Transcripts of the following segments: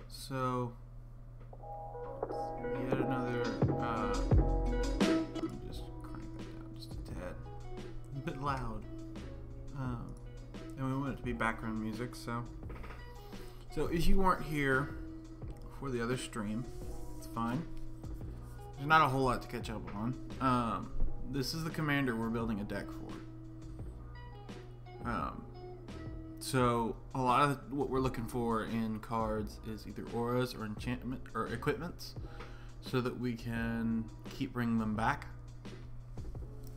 So, yet another, let me just crank that down just a tad. A bit loud. And we want it to be background music, so if you weren't here for the other stream, it's fine. There's not a whole lot to catch up on. This is the commander we're building a deck for. So a lot of what we're looking for in cards is either auras or enchantment or equipments, so that we can keep bringing them back.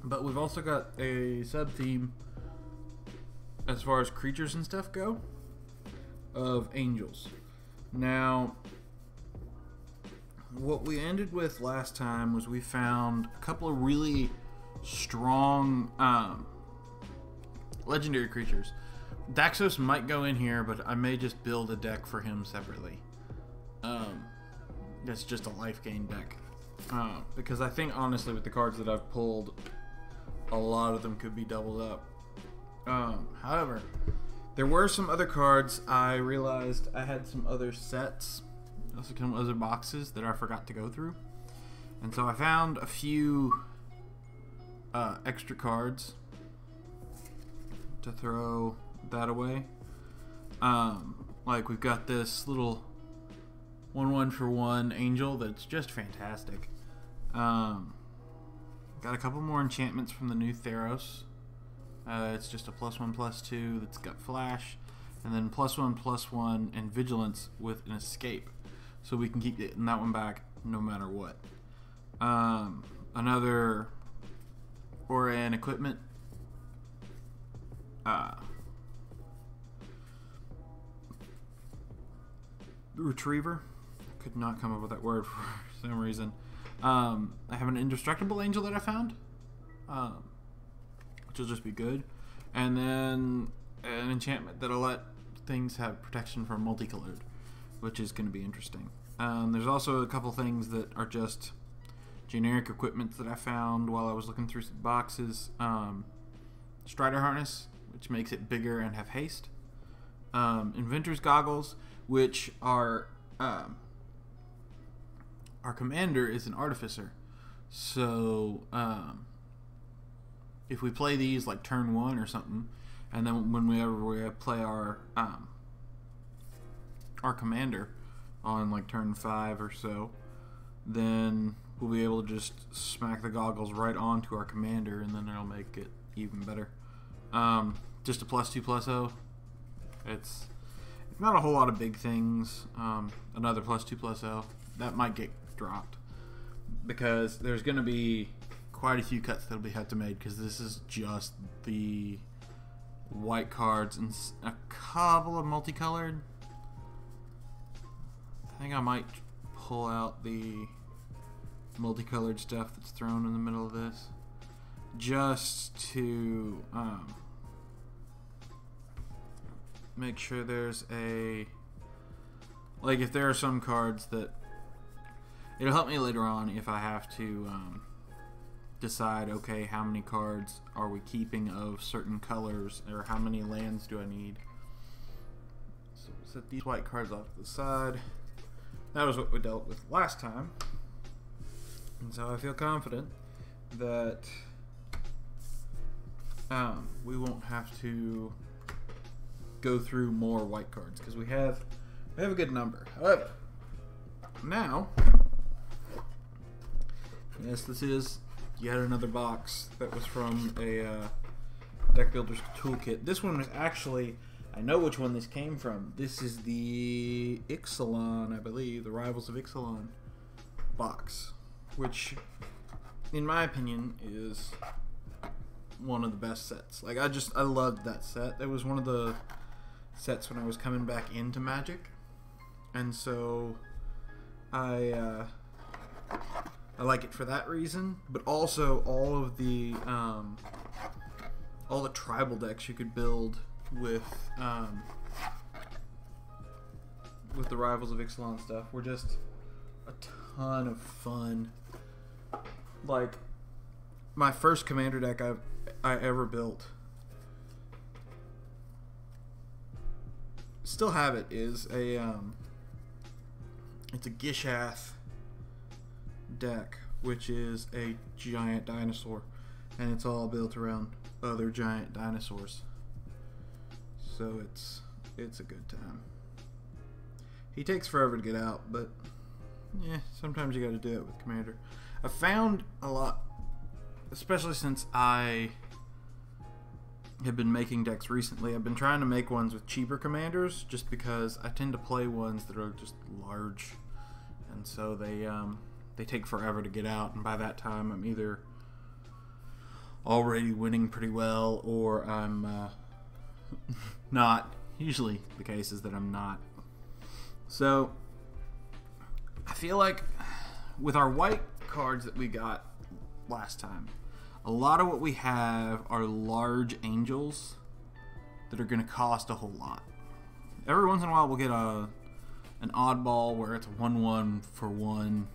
But we've also got a sub theme as far as creatures and stuff go of angels. Now, what we ended with last time was we found a couple of really strong legendary creatures. Daxos might go in here, but I may just build a deck for him separately. That's just a life gain deck. Because I think, honestly, with the cards that I've pulled, a lot of them could be doubled up. However, there were some other cards. I realized I had some other sets, also some other boxes that I forgot to go through. And so I found a few extra cards to throw that away. Like we've got this little 1/1 for 1 angel that's just fantastic. Got a couple more enchantments from the new Theros. It's just a +1/+2 that's got flash, and then +1/+1 and vigilance with an escape, so we can keep getting that one back no matter what. Another aura and equipment. Retriever. Could not come up with that word for some reason. I have an indestructible angel that I found, which will just be good, and then an enchantment that'll let things have protection from multicolored, which is going to be interesting. There's also a couple things that are just generic equipment that I found while I was looking through some boxes. Strider harness, which makes it bigger and have haste. Inventor's goggles, which are our commander is an artificer, so if we play these like turn 1 or something, and then whenever we play our commander on like turn 5 or so, then we'll be able to just smack the goggles right onto our commander, and then it'll make it even better. Just a +2/+0. It's not a whole lot of big things. Another +2/+0 that might get dropped because there's going to be quite a few cuts that'll be had to made, because this is just the white cards and a couple of multicolored. I think I might pull out the multicolored stuff that's thrown in the middle of this, just to make sure there's a, like, if there are some cards that it'll help me later on if I have to decide, okay, how many cards are we keeping of certain colors, or how many lands do I need. So we'll set these white cards off to the side. That was what we dealt with last time, and so I feel confident that we won't have to go through more white cards, because we have a good number. However, now, yes, this is yet another box that was from a deck builder's toolkit. This one was actually, I know which one this came from. This is the Ixalan, I believe, the Rivals of Ixalan box, which, in my opinion, is one of the best sets. Like, I loved that set. It was one of the sets when I was coming back into Magic, and so I like it for that reason. But also all the tribal decks you could build with the Rivals of Ixalan stuff were just a ton of fun. Like, my first commander deck I ever built, still have it, is a It's a Gishath deck, which is a giant dinosaur, and it's all built around other giant dinosaurs. So it's a good time. He takes forever to get out, but yeah, sometimes you got to do it with Commander. I found a lot, especially since I have been making decks recently. I've been trying to make ones with cheaper commanders, just because I tend to play ones that are just large, and so they take forever to get out. And by that time, I'm either already winning pretty well, or I'm not. Usually, the case is that I'm not. So I feel like with our white cards that we got last time, a lot of what we have are large angels that are going to cost a whole lot. Every once in a while we'll get an oddball where it's a 1/1 for 1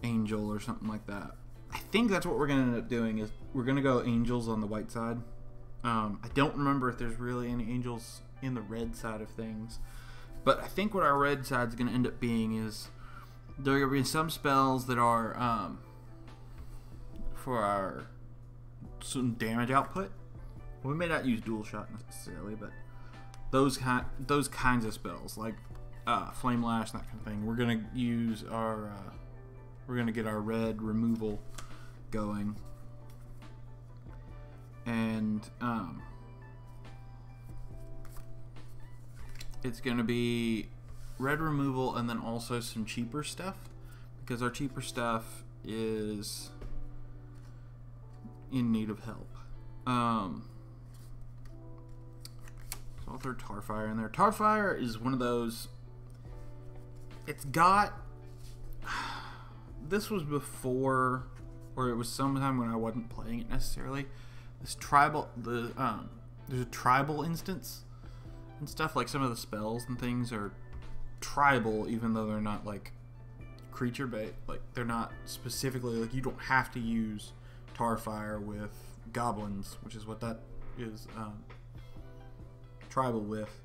angel or something like that. I think that's what we're going to end up doing, is we're going to go angels on the white side. I don't remember if there's really any angels in the red side of things, but I think what our red side is going to end up being is there are going to be some spells that are for our some damage output. We may not use dual shot necessarily, but those kinds of spells like flame lash, that kind of thing. We're gonna use our we're gonna get our red removal going, and it's gonna be red removal, and then also some cheaper stuff, because our cheaper stuff is in need of help. So I'll throw Tarfire in there. Tarfire is one of those. It's got. This was before, or it was sometime when I wasn't playing it necessarily. This tribal, there's a tribal instance and stuff. Like some of the spells and things are tribal, even though they're not like creature bait. Like they're not specifically like, you don't have to use Tarfire with goblins, which is what that is tribal with,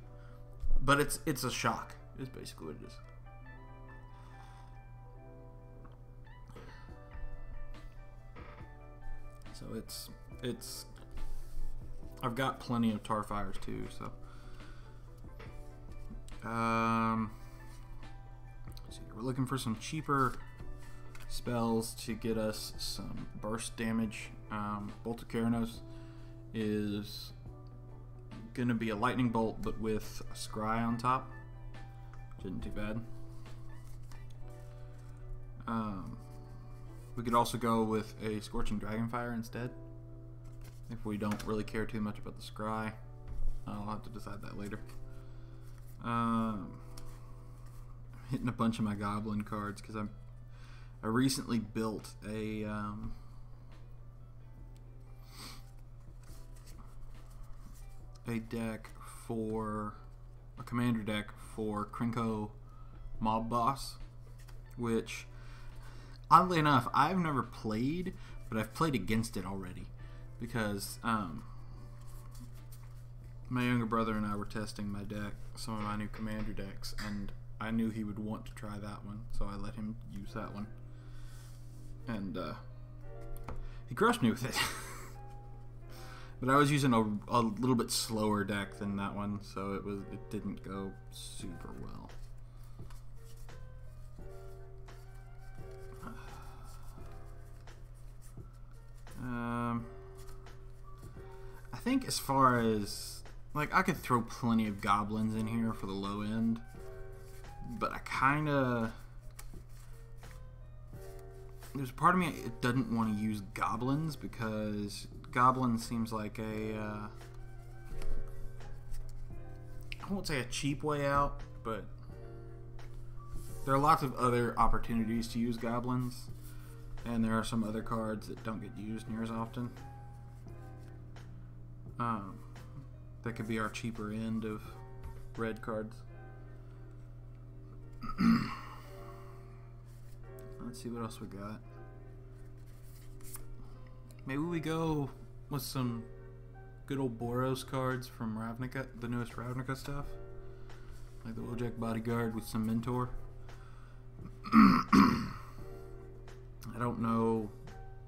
but it's a shock is basically what it is. So it's I've got plenty of Tarfires too, so let's see, we're looking for some cheaper spells to get us some burst damage. Bolt of Keranos is gonna be a lightning bolt, but with a scry on top, which isn't too bad. We could also go with a Scorching Dragonfire instead, if we don't really care too much about the scry. I'll have to decide that later. I'm hitting a bunch of my goblin cards because I recently built a deck for a commander deck for Krinko Mob Boss, which oddly enough I've never played, but I've played against it already because my younger brother and I were testing my deck, some of my new commander decks, and I knew he would want to try that one, so I let him use that one, and he crushed me with it. But I was using a little bit slower deck than that one, so it didn't go super well. I think as far as, like, I could throw plenty of goblins in here for the low end, but I kinda, there's a part of me that doesn't want to use goblins, because goblin seems like I won't say a cheap way out, but there are lots of other opportunities to use goblins, and there are some other cards that don't get used near as often. That could be our cheaper end of red cards. Let's see what else we got. Maybe we go with some good old Boros cards from Ravnica, the newest Ravnica stuff, like the Wojak Bodyguard with some Mentor. don't know.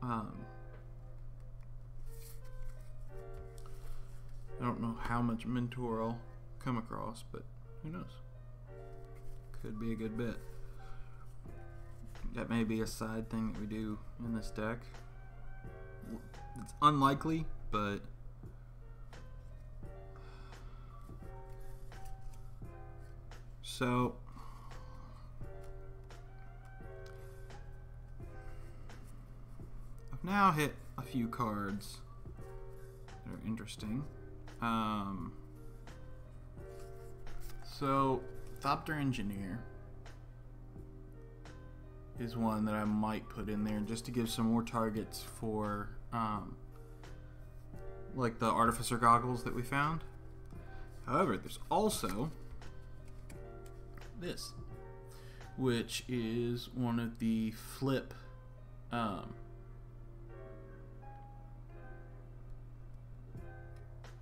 I don't know how much Mentor I'll come across, but who knows? Could be a good bit. That may be a side thing that we do in this deck. It's unlikely, but so I've now hit a few cards that are interesting. So Thopter Engineer is one that I might put in there just to give some more targets for like the Artificer goggles that we found. However, there's also this, which is one of the flip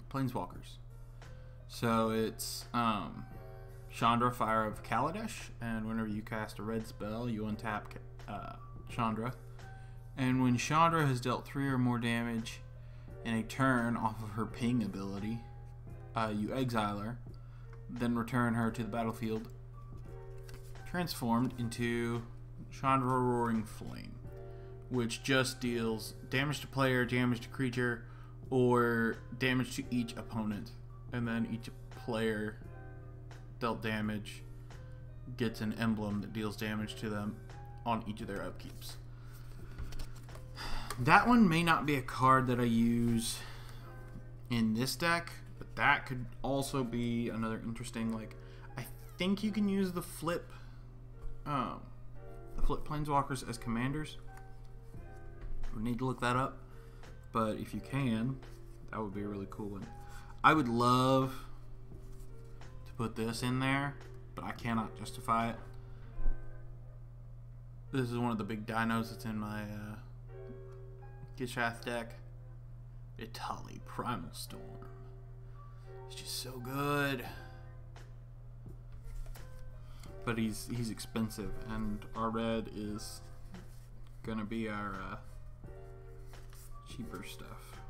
Planeswalkers. So it's Chandra, Fire of Kaladesh, and whenever you cast a red spell, you untap Chandra. And when Chandra has dealt 3 or more damage in a turn off of her ping ability, you exile her, then return her to the battlefield, transformed into Chandra Roaring Flame, which just deals damage to player, damage to creature, or damage to each opponent. And then each player dealt damage gets an emblem that deals damage to them on each of their upkeeps. That one may not be a card that I use in this deck, but that could also be another interesting, like, I think you can use the flip Planeswalkers as commanders. We need to look that up, but if you can, that would be a really cool one. I would love to put this in there, but I cannot justify it. This is one of the big dinos that's in my Gishath deck. Itali Primal Storm. It's just so good. But he's expensive, and our red is gonna be our cheaper stuff.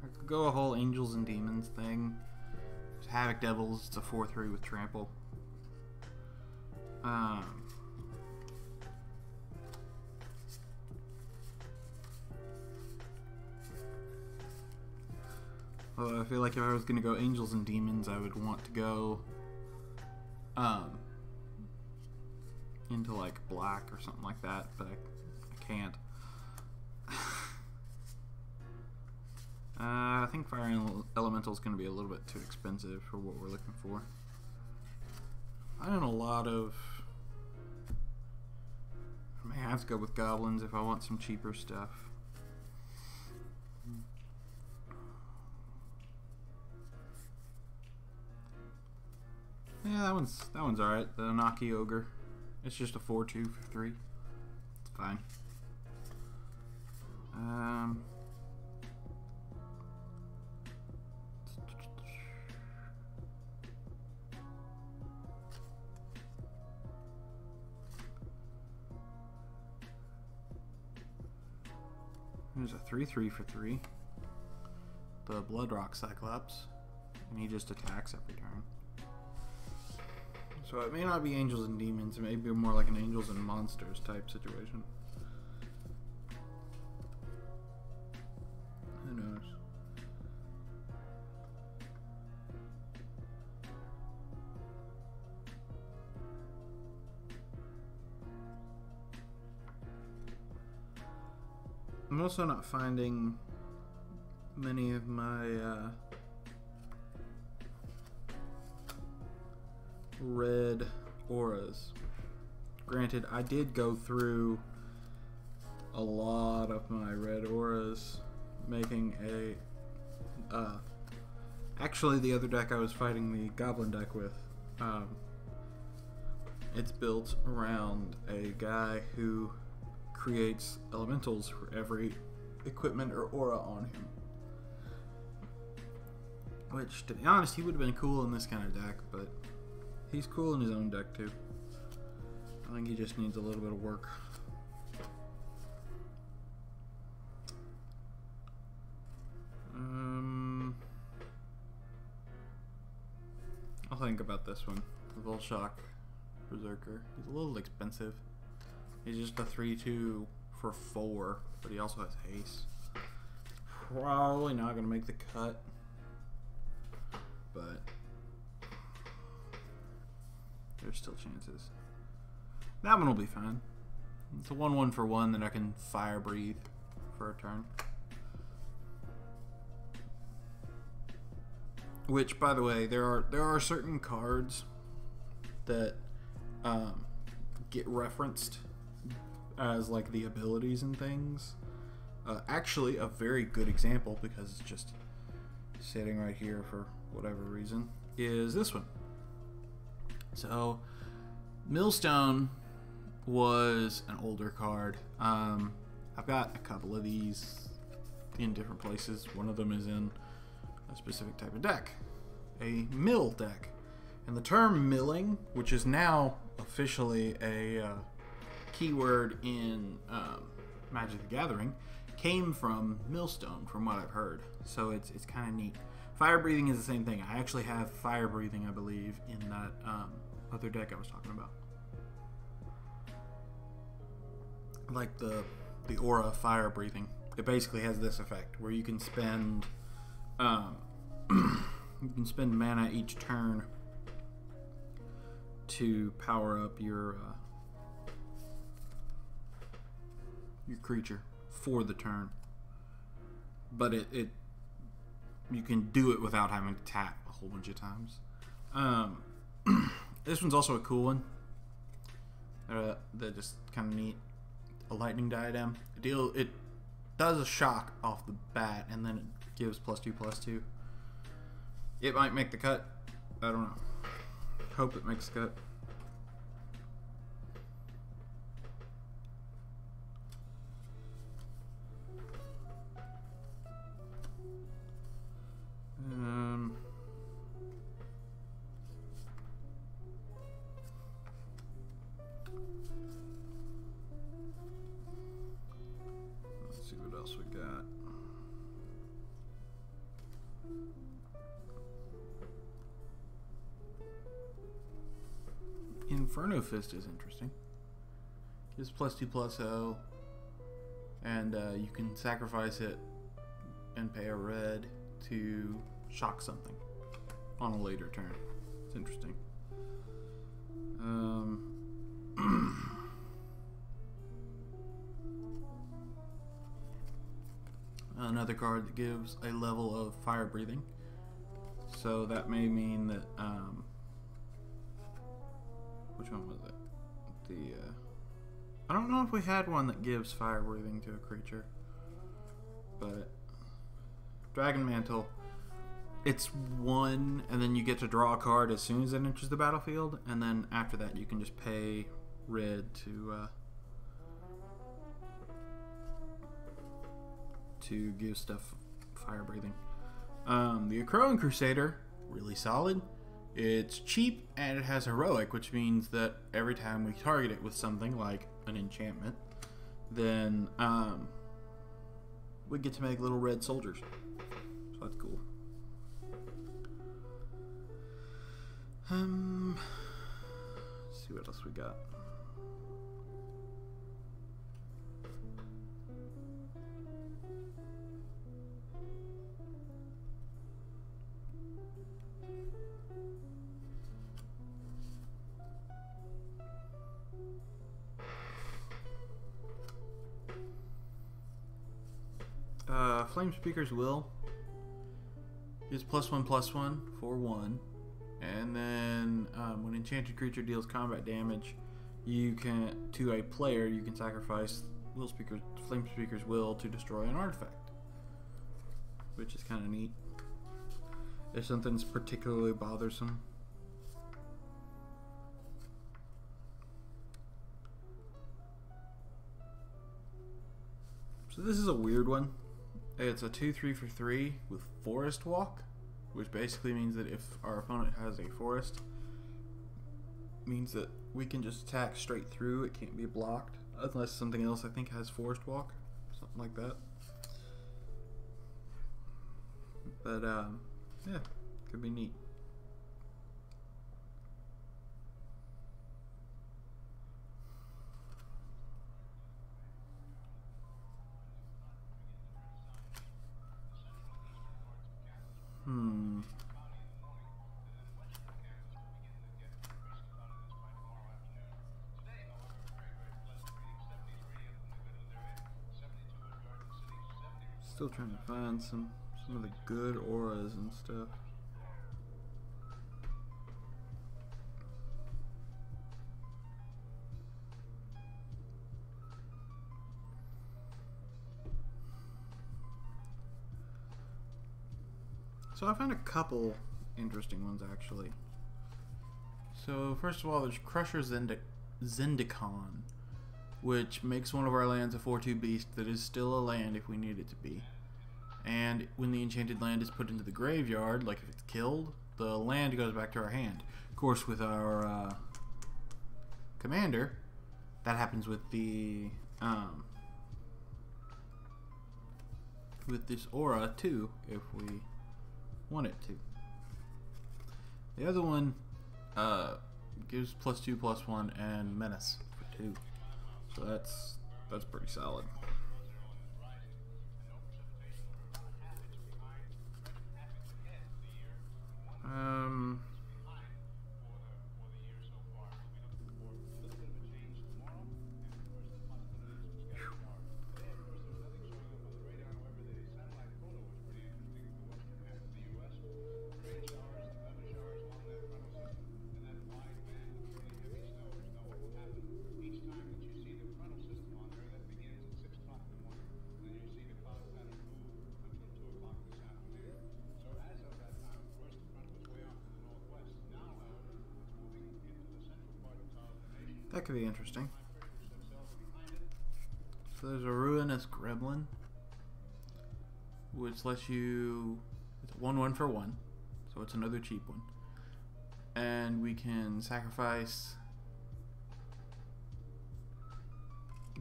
I could go a whole Angels and Demons thing. Havoc Devils, it's a 4/3 with trample. Well, I feel like if I was going to go Angels and Demons, I would want to go into like black or something like that, but I can't. I think Fire Elemental is going to be a little bit too expensive for what we're looking for. I own a lot of... I may have to go with Goblins if I want some cheaper stuff. Yeah, that one's alright. The Anaki Ogre. It's just a 4/2 for 3. It's fine. There's a 3/3 for 3. The Bloodrock Cyclops. And he just attacks every turn. So it may not be Angels and Demons, it may be more like an Angels and Monsters type situation. Who knows? I'm also not finding many of my red auras. Granted, I did go through a lot of my red auras making a actually the other deck I was fighting the Goblin deck with, it's built around a guy who creates elementals for every equipment or aura on him. Which, to be honest, he would have been cool in this kind of deck, but he's cool in his own deck too. I think he just needs a little bit of work. I'll think about this one. Volshock Berserker. He's a little expensive. He's just a 3/2 for 4, but he also has haste. Probably not going to make the cut, but there's still chances. That one will be fine. It's a 1/1 for 1 that I can fire breathe for a turn. Which, by the way, there are certain cards that get referenced as like the abilities and things. Actually, a very good example, because it's just sitting right here for whatever reason, is this one. So, Millstone was an older card. I've got a couple of these in different places. One of them is in a specific type of deck, a mill deck. And the term milling, which is now officially a keyword in Magic the Gathering, came from Millstone, from what I've heard. So it's kind of neat. Fire breathing is the same thing. I actually have fire breathing, I believe, in that other deck I was talking about. Like the aura fire breathing. It basically has this effect where you can spend mana each turn to power up your creature for the turn, but it you can do it without having to tap a whole bunch of times. This one's also a cool one. They're just kind of neat. A lightning diadem. It does a shock off the bat, and then it gives +2/+2. It might make the cut. I don't know. Hope it makes the cut. Let's see what else we got. Inferno Fist is interesting. Gives +2/+0, and you can sacrifice it and pay a red to shock something on a later turn. It's interesting. Another card that gives a level of fire breathing. So that may mean that which one was it? I don't know if we had one that gives fire breathing to a creature, but Dragon Mantle, it's 1, and then you get to draw a card as soon as it enters the battlefield, and then after that you can just pay red to give stuff fire breathing. The Akroan Crusader, really solid. It's cheap and it has heroic, which means that every time we target it with something like an enchantment, then we get to make little red soldiers. So that's cool. Let's see what else we got. Flame Speaker's Will is +1/+1 for 1, and then when enchanted creature deals combat damage, you can to a player you can sacrifice Flame Speaker's Will to destroy an artifact, which is kind of neat. If something's particularly bothersome. So this is a weird one. It's a 2/3 for 3 with Forest Walk, which basically means that if our opponent has a forest, means that we can just attack straight through. It can't be blocked unless something else I think has Forest Walk, something like that. But yeah, could be neat. Still trying to find some of the good auras and stuff. So I found a couple interesting ones actually. So first of all, there's Crusher Zendikon, which makes one of our lands a 4/2 beast that is still a land if we need it to be. And when the enchanted land is put into the graveyard, like if it's killed, the land goes back to our hand. Of course, with our commander, that happens with the with this aura too, if we want it to. The other one gives +2/+1 and menace for 2. So that's pretty solid. That could be interesting. So there's a Ruinous Gremlin, which lets you, it's a 1/1 for 1, so it's another cheap one. And we can sacrifice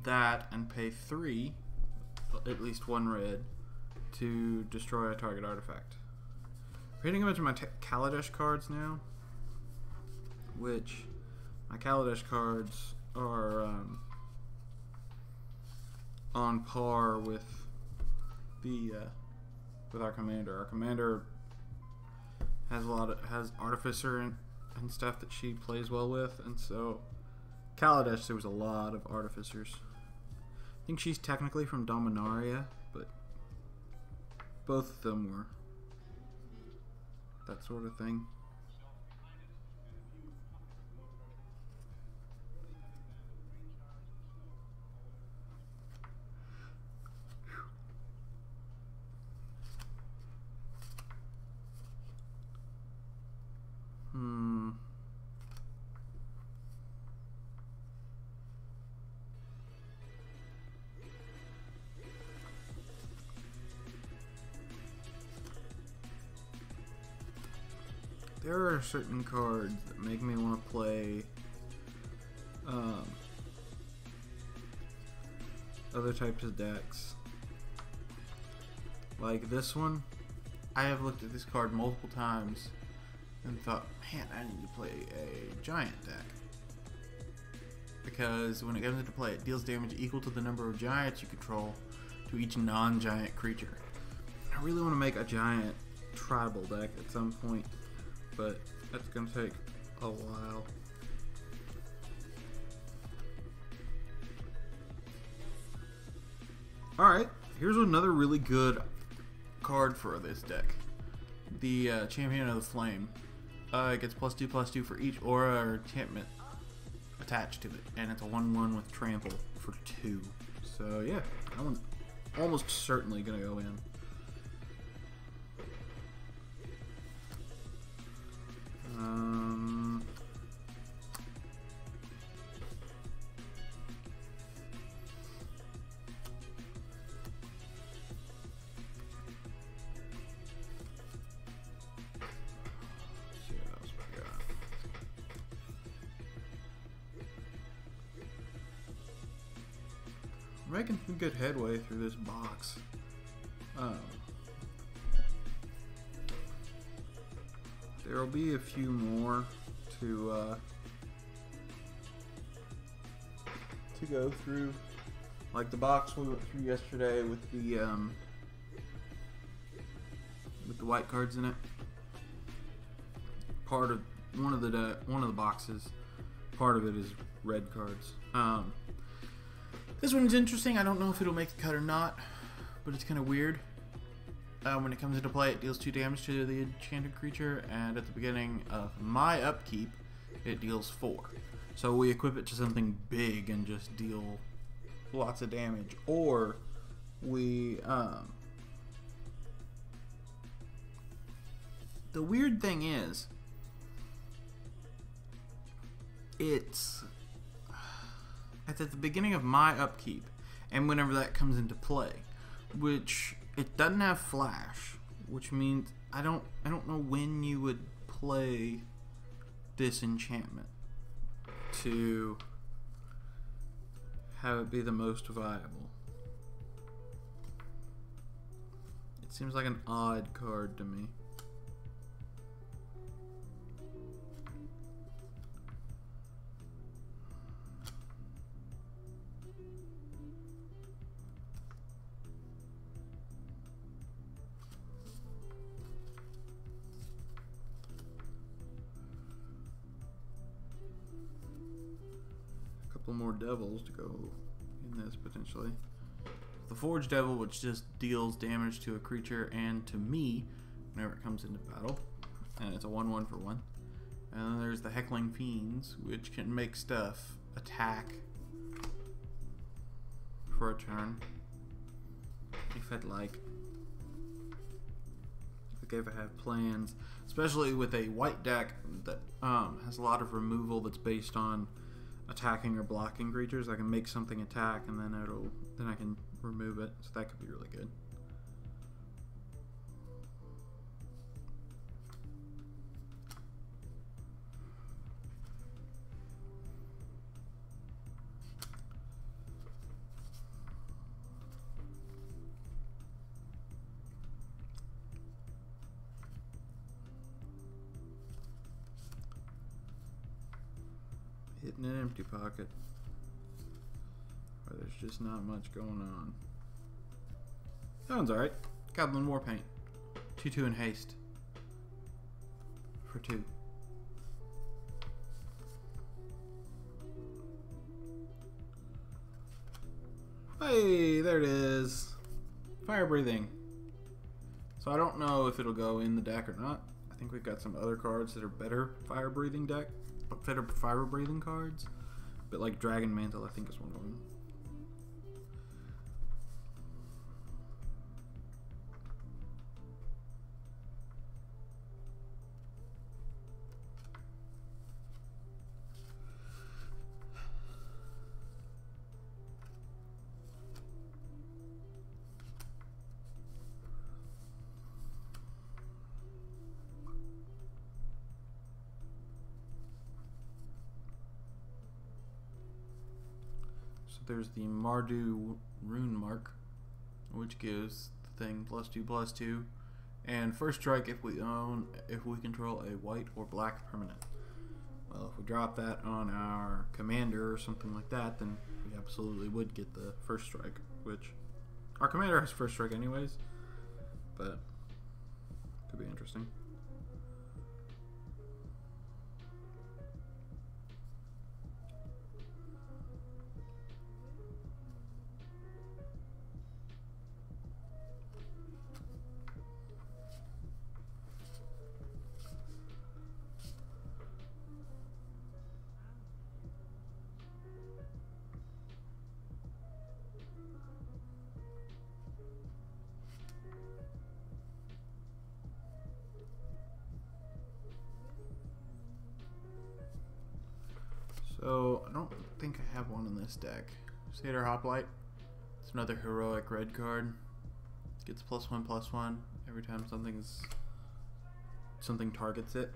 that and pay 3, at least 1 red, to destroy a target artifact. I'm hitting a bunch of my Kaladesh cards now, which my Kaladesh cards are on par with the with our commander. Our commander has has Artificer and stuff that she plays well with, and so Kaladesh, there was a lot of Artificers. I think she's technically from Dominaria, but both of them were that sort of thing. There are certain cards that make me want to play other types of decks. Like this one, I have looked at this card multiple times and thought, man, I need to play a giant deck. Because when it comes into play, it deals damage equal to the number of giants you control to each non-giant creature. I really want to make a giant tribal deck at some point, but that's going to take a while. Alright, here's another really good card for this deck. The Champion of the Flame. It gets +2/+2 for each aura or enchantment attached to it, and it's a 1/1 with trample for 2. So yeah, that one's almost certainly going to go in. making some good headway through this box. There will be a few more to go through, like the box we went through yesterday with the white cards in it. Part of one of the boxes, part of it is red cards. This one's interesting. I don't know if it'll make the cut or not, but it's kind of weird. When it comes into play, it deals 2 damage to the enchanted creature, and at the beginning of my upkeep, it deals 4. So we equip it to something big and just deal lots of damage, or we the weird thing is, it's at the beginning of my upkeep, and whenever that comes into play, which it doesn't have flash, which means I don't know when you would play this enchantment to have it be the most viable. It seems like an odd card to me. More devils to go in this potentially. The Forge Devil, which just deals damage to a creature and to me whenever it comes into battle, and it's a 1/1 for 1. And then there's the Heckling Fiends, which can make stuff attack for a turn if I'd like. If I have plans, especially with a white deck that has a lot of removal that's based on attacking or blocking creatures, I can make something attack and then I can remove it, so that could be really good. Hitting an empty pocket where there's just not much going on. That one's alright. Goblin Warpaint. 2/2 in haste. For 2. Hey, there it is. Fire breathing. So I don't know if it'll go in the deck or not. I think we've got some other cards that are better fire breathing deck. Better fire breathing cards, but like Dragon Mantle I think is one of them. There's the Mardu Rune Mark, which gives the thing +2/+2, and first strike if we control a white or black permanent. Well, if we drop that on our commander or something like that, then we absolutely would get the first strike, which our commander has first strike anyways, but could be interesting. So, I don't think I have one in this deck. Satyr Hoplite. It's another heroic red card. It gets +1/+1 every time something targets it.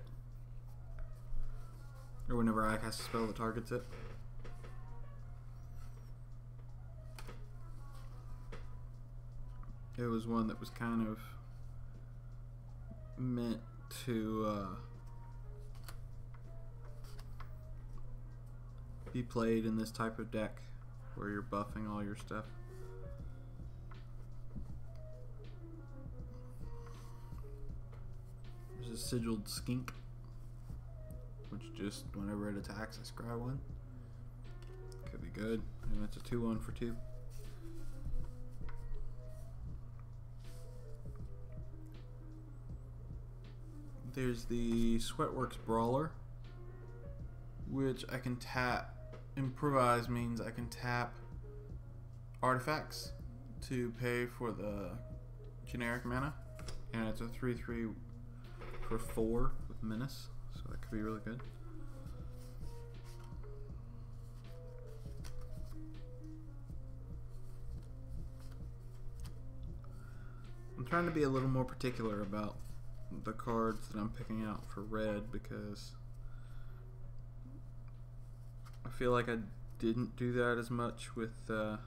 Or whenever I cast a spell that targets it. it was one that was kind of meant to be played in this type of deck where you're buffing all your stuff. There's a sigiled skink, which just whenever it attacks I scry one. Could be good. And it's a 2/1 for 2. There's the Sweatworks Brawler, which I can tap. Improvise means I can tap artifacts to pay for the generic mana, and it's a 3/3 for 4 with Menace, so that could be really good. I'm trying to be a little more particular about the cards that I'm picking out for red because I feel like I didn't do that as much with the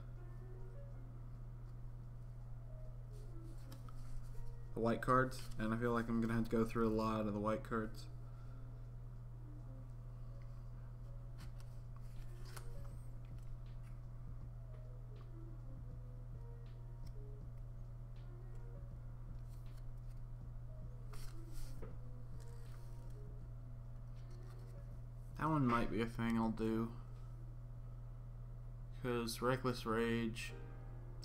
white cards, and I feel like I'm gonna have to go through a lot of the white cards. That one might be a thing I'll do, because Reckless Rage,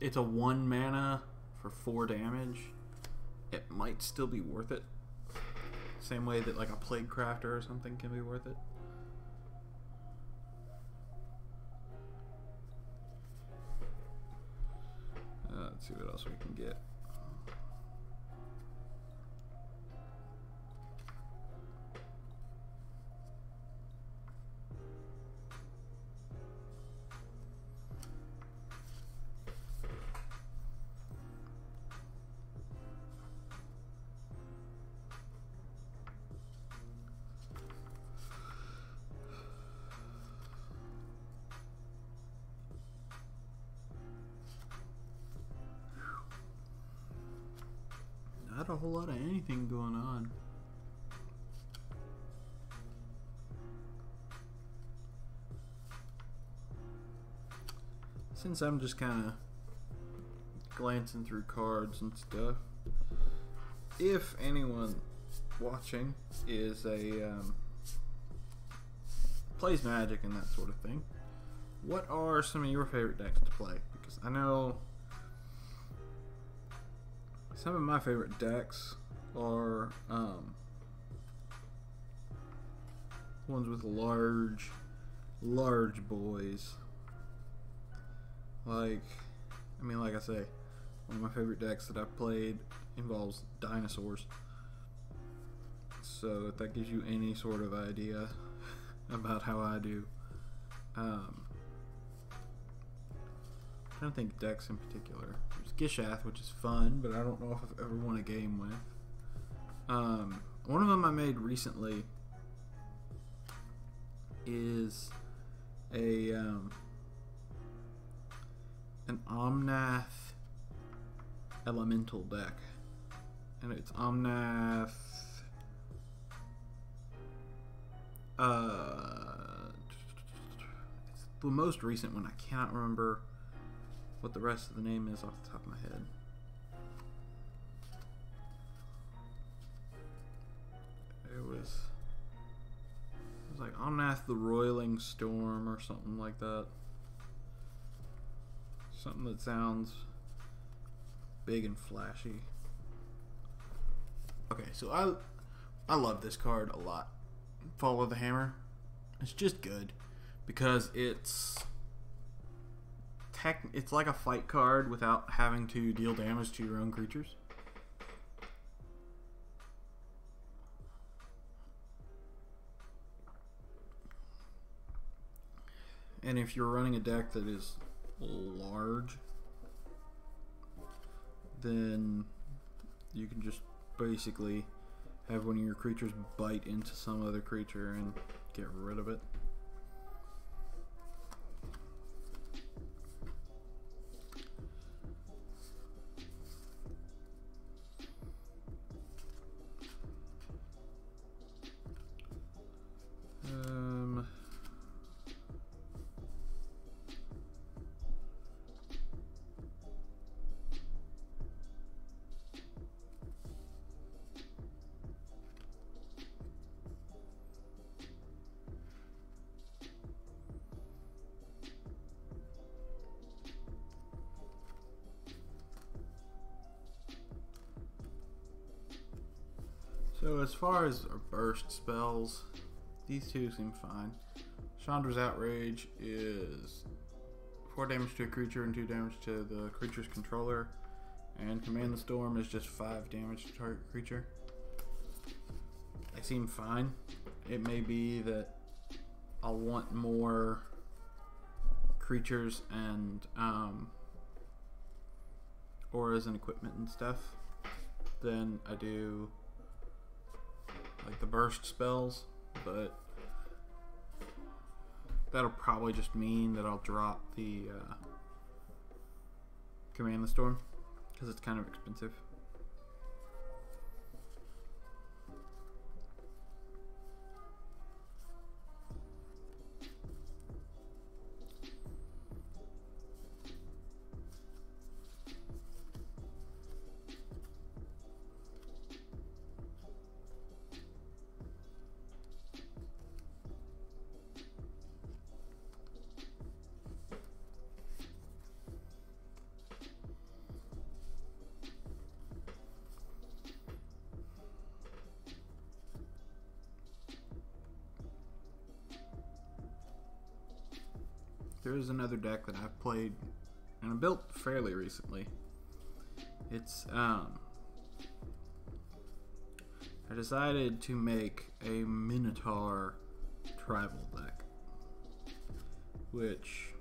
it's a 1 mana for 4 damage. It might still be worth it. Same way that like a Plague Crafter or something can be worth it. Let's see what else we can get. Not a whole lot of anything going on. Since I'm just kind of glancing through cards and stuff, if anyone watching is a plays Magic and that sort of thing, what are some of your favorite decks to play? Because I know some of my favorite decks are ones with large boys. Like I say, one of my favorite decks that I've played involves dinosaurs. So if that gives you any sort of idea about how I do. I'm trying to think decks in particular. There's Gishath, which is fun, but I don't know if I've ever won a game with. One of them I made recently is a an Omnath elemental deck, and it's Omnath. It's the most recent one. I cannot remember what the rest of the name is off the top of my head. It was like Omnath the Roiling Storm or something like that. Something that sounds big and flashy. Okay, so I love this card a lot. Follow the Hammer. It's just good because it's like a fight card without having to deal damage to your own creatures. And if you're running a deck that is large, then you can just basically have one of your creatures bite into some other creature and get rid of it. So as far as burst spells, these two seem fine. Chandra's Outrage is 4 damage to a creature and 2 damage to the creature's controller. And Command the Storm is just 5 damage to target creature. They seem fine. It may be that I'll want more creatures and auras and equipment and stuff than I do like the burst spells, but that'll probably just mean that I'll drop the Command the Storm because it's kind of expensive. There is another deck that I've played and I built fairly recently. It's I decided to make a Minotaur tribal deck, which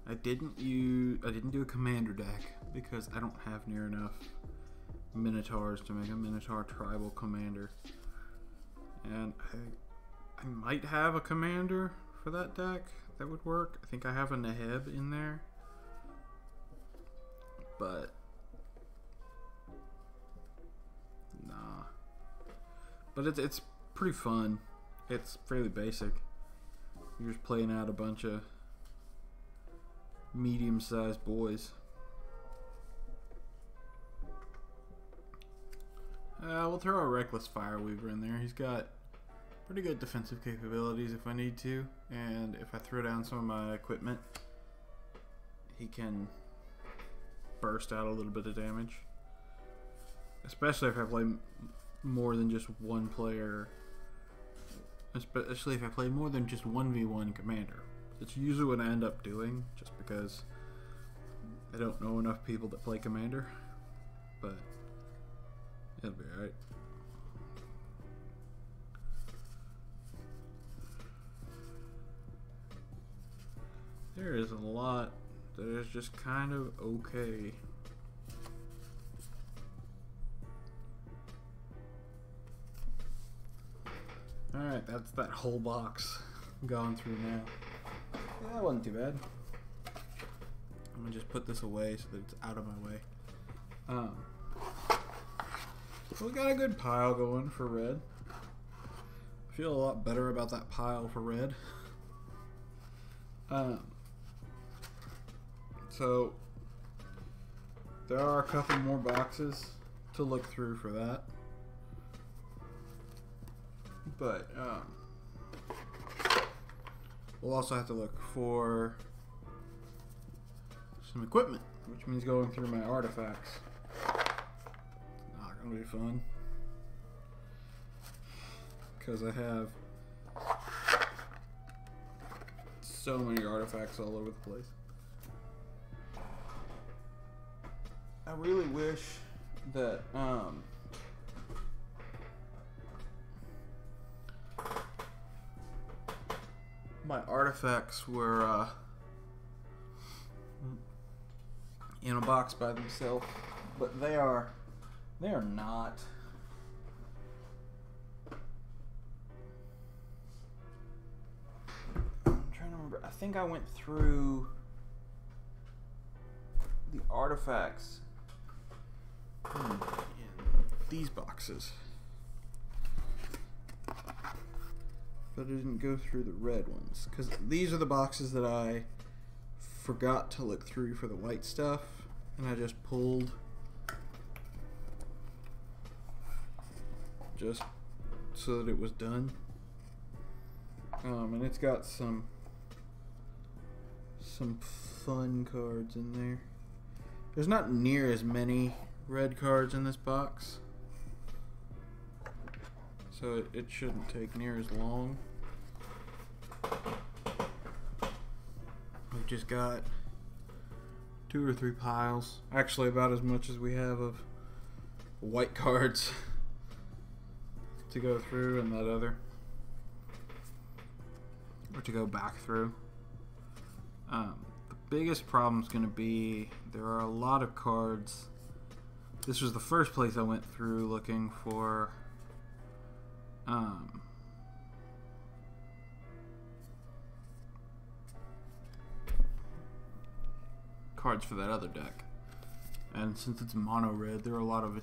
I didn't do a commander deck because I don't have near enough Minotaurs to make a Minotaur tribal commander, and I might have a commander for that deck that would work. I think I have a Neheb in there, but nah. But it's pretty fun. It's fairly basic. You're just playing out a bunch of medium-sized boys. We'll throw a Reckless Fireweaver in there. He's got pretty good defensive capabilities if I need to, and if I throw down some of my equipment, he can burst out a little bit of damage. Especially if I play more than just one player. Especially if I play more than just 1v1 commander. It's usually what I end up doing, just because I don't know enough people that play commander. But it'll be alright. There is a lot that is just kind of okay. Alright, that's that whole box gone through now. Yeah, that wasn't too bad. I'm gonna just put this away so that it's out of my way. We got a good pile going for red. I feel a lot better about that pile for red. So there are a couple more boxes to look through for that, but we'll also have to look for some equipment, which means going through my artifacts. It's not gonna be fun because I have so many artifacts all over the place. I really wish that my artifacts were in a box by themselves, but they are not. I'm trying to remember. I think I went through the artifacts in these boxes, but I didn't go through the red ones because these are the boxes that I forgot to look through for the white stuff, and I just pulled just so that it was done. And it's got some fun cards in there. There's not near as many red cards in this box, so it shouldn't take near as long. We've just got 2 or 3 piles, actually about as much as we have of white cards to go through, and that other, or to go back through. The biggest problem is going to be there are a lot of cards. This was the first place I went through looking for cards for that other deck, and since it's mono red, there are a lot of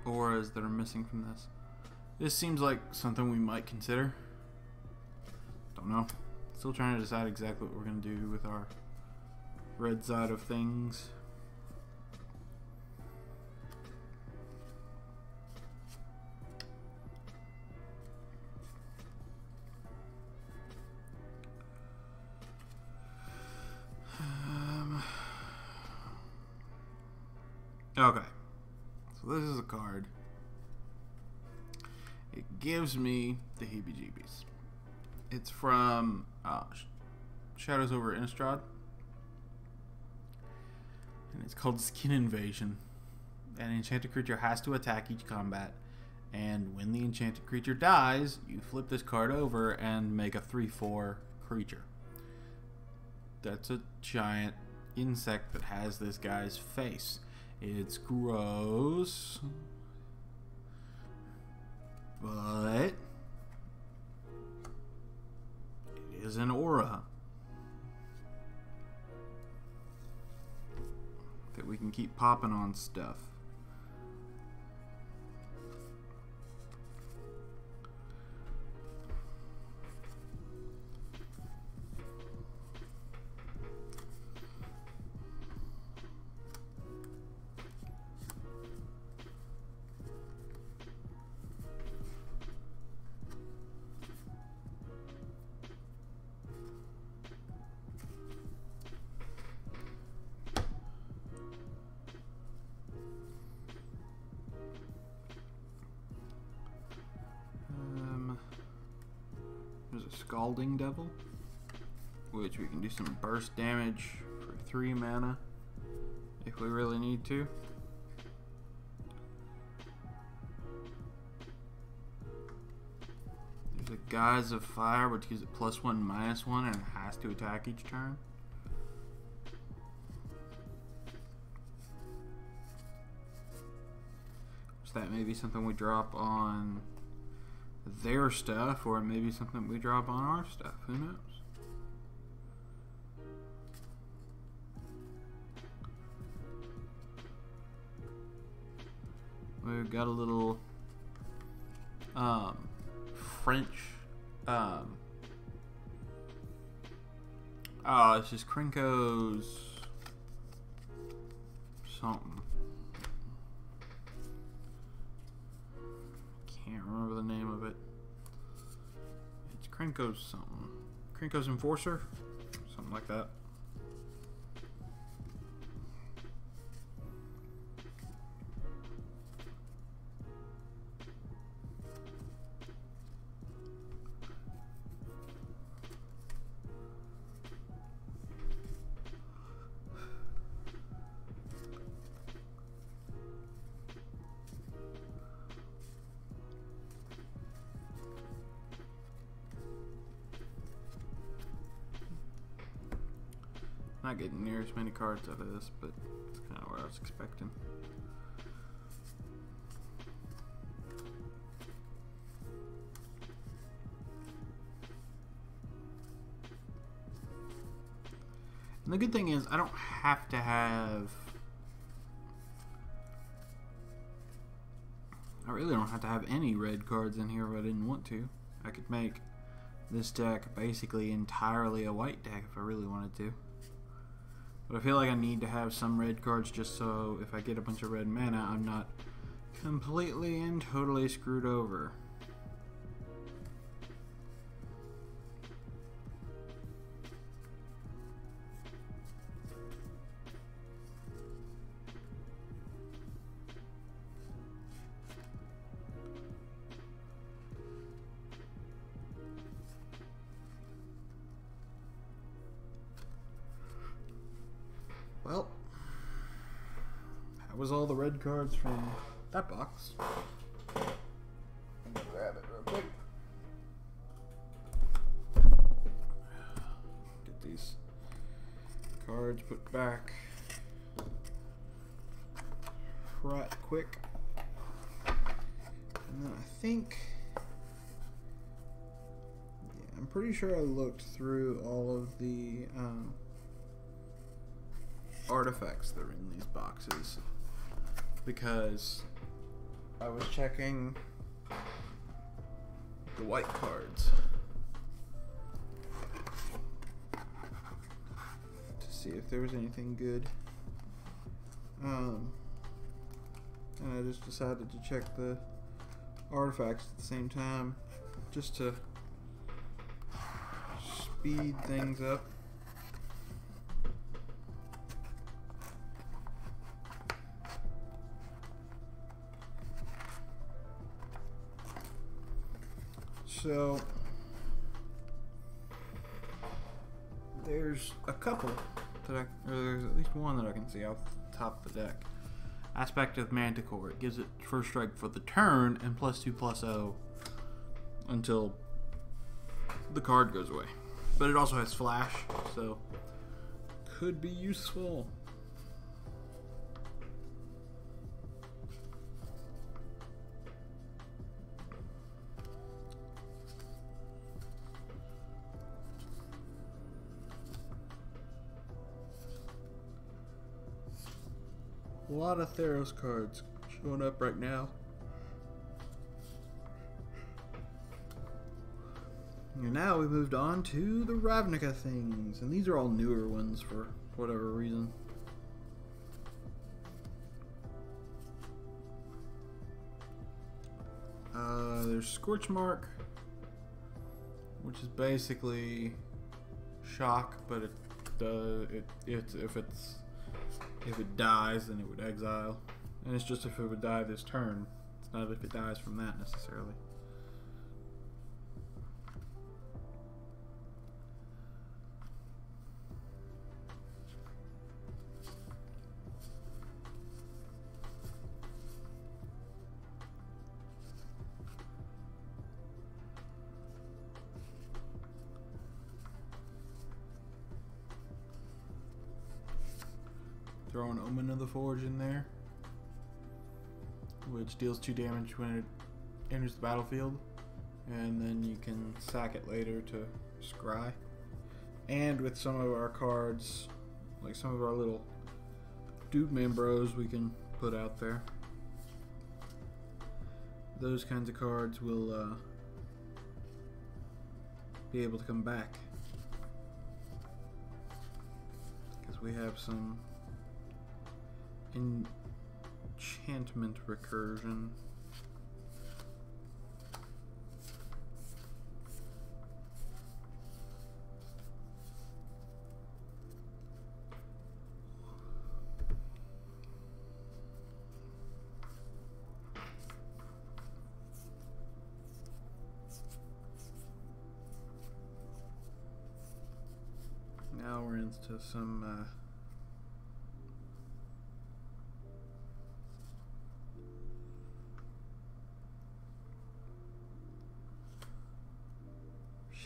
auras that are missing from this. This seems like something we might consider. Don't know. Still trying to decide exactly what we're going to do with our red side of things. Okay, so this is a card. It gives me the heebie-jeebies. It's from Shadows over Innistrad, and it's called Skin Invasion. An enchanted creature has to attack each combat, and when the enchanted creature dies, you flip this card over and make a 3/4 creature. That's a giant insect that has this guy's face. It's gross, but it is an aura that we can keep popping on stuff. There's a Scalding Devil, which we can do some burst damage for 3 mana if we really need to. There's a Guise of Fire, which gives it +1/-1 and it has to attack each turn. So that may be something we drop on their stuff, or maybe something we drop on our stuff. Who knows? We've got a little French it's just Krenko's something. Can't remember the name of it. It's Krenko's something. Krenko's Enforcer? Something like that. Not getting near as many cards out of this, but it's kind of what I was expecting. And the good thing is, I don't have to have... I really don't have to have any red cards in here if I didn't want to. I could make this deck basically entirely a white deck if I really wanted to. But I feel like I need to have some red cards just so if I get a bunch of red mana, I'm not completely and totally screwed over. That was all the red cards from that box. Let me grab it real quick. Get these cards put back right quick. And then I think, yeah, I'm pretty sure I looked through all of the artifacts that are in these boxes, because I was checking the white cards to see if there was anything good. And I just decided to check the artifacts at the same time, just to speed things up. So there's a couple that or there's at least one that I can see off the top of the deck. Aspect of Manticore. It gives it first strike for the turn and +2/+0 until the card goes away. But it also has flash, so could be useful. A lot of Theros cards showing up right now. And now we moved on to the Ravnica things. And these are all newer ones for whatever reason. There's Scorchmark, which is basically shock, but if it dies, then it would exile. And it's just if it would die this turn. It's not if it dies from that necessarily. Throw an Omen of the Forge in there, which deals 2 damage when it enters the battlefield, and then you can sack it later to scry. And with some of our cards, like some of our little Dude Man Bros, we can put out there. Those kinds of cards will be able to come back, because we have some enchantment recursion. Now we're into some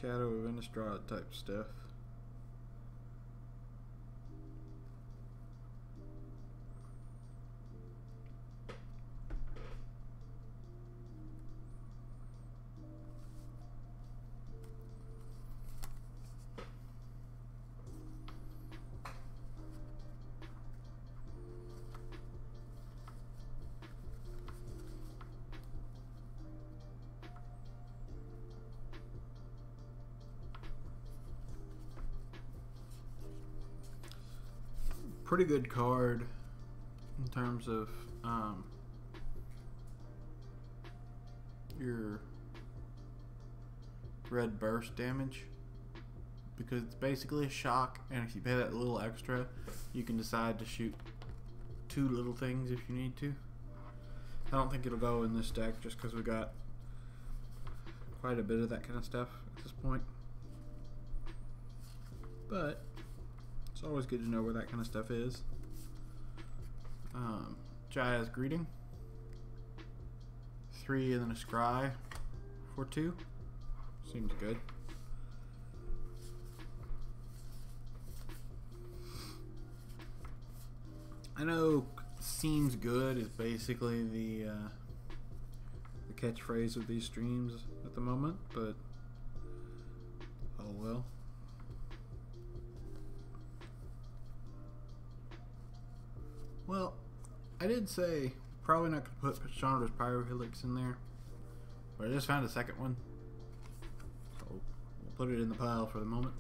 Shadow of Innistrad type stuff. Pretty good card in terms of your red burst damage, because it's basically a shock, and if you pay that little extra, you can decide to shoot 2 little things if you need to. I don't think it'll go in this deck just because we got quite a bit of that kind of stuff at this point, but it's always good to know where that kind of stuff is. Jaya's Greeting. 3 and then a Scry for 2. Seems good. I know seems good is basically the catchphrase of these streams at the moment, but oh well. Well, I did say probably not going to put Chandra's Pyrohelix in there, but I just found a second one, so we'll put it in the pile for the moment.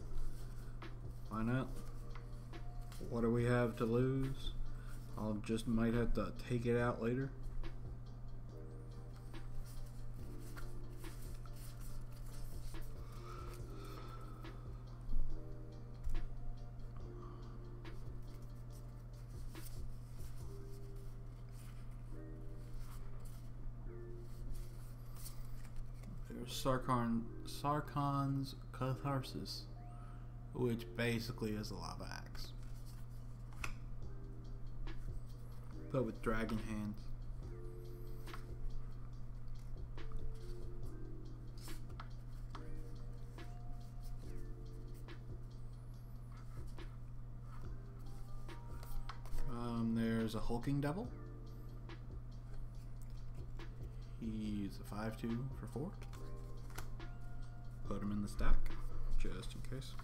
Why not? What do we have to lose? I'll just might have to take it out later. There's Sarkon's Catharsis, which basically is a lava axe, but with dragon hands. There's a Hulking Devil. He's a 5/2 for 4. Put him in the stack, just in case.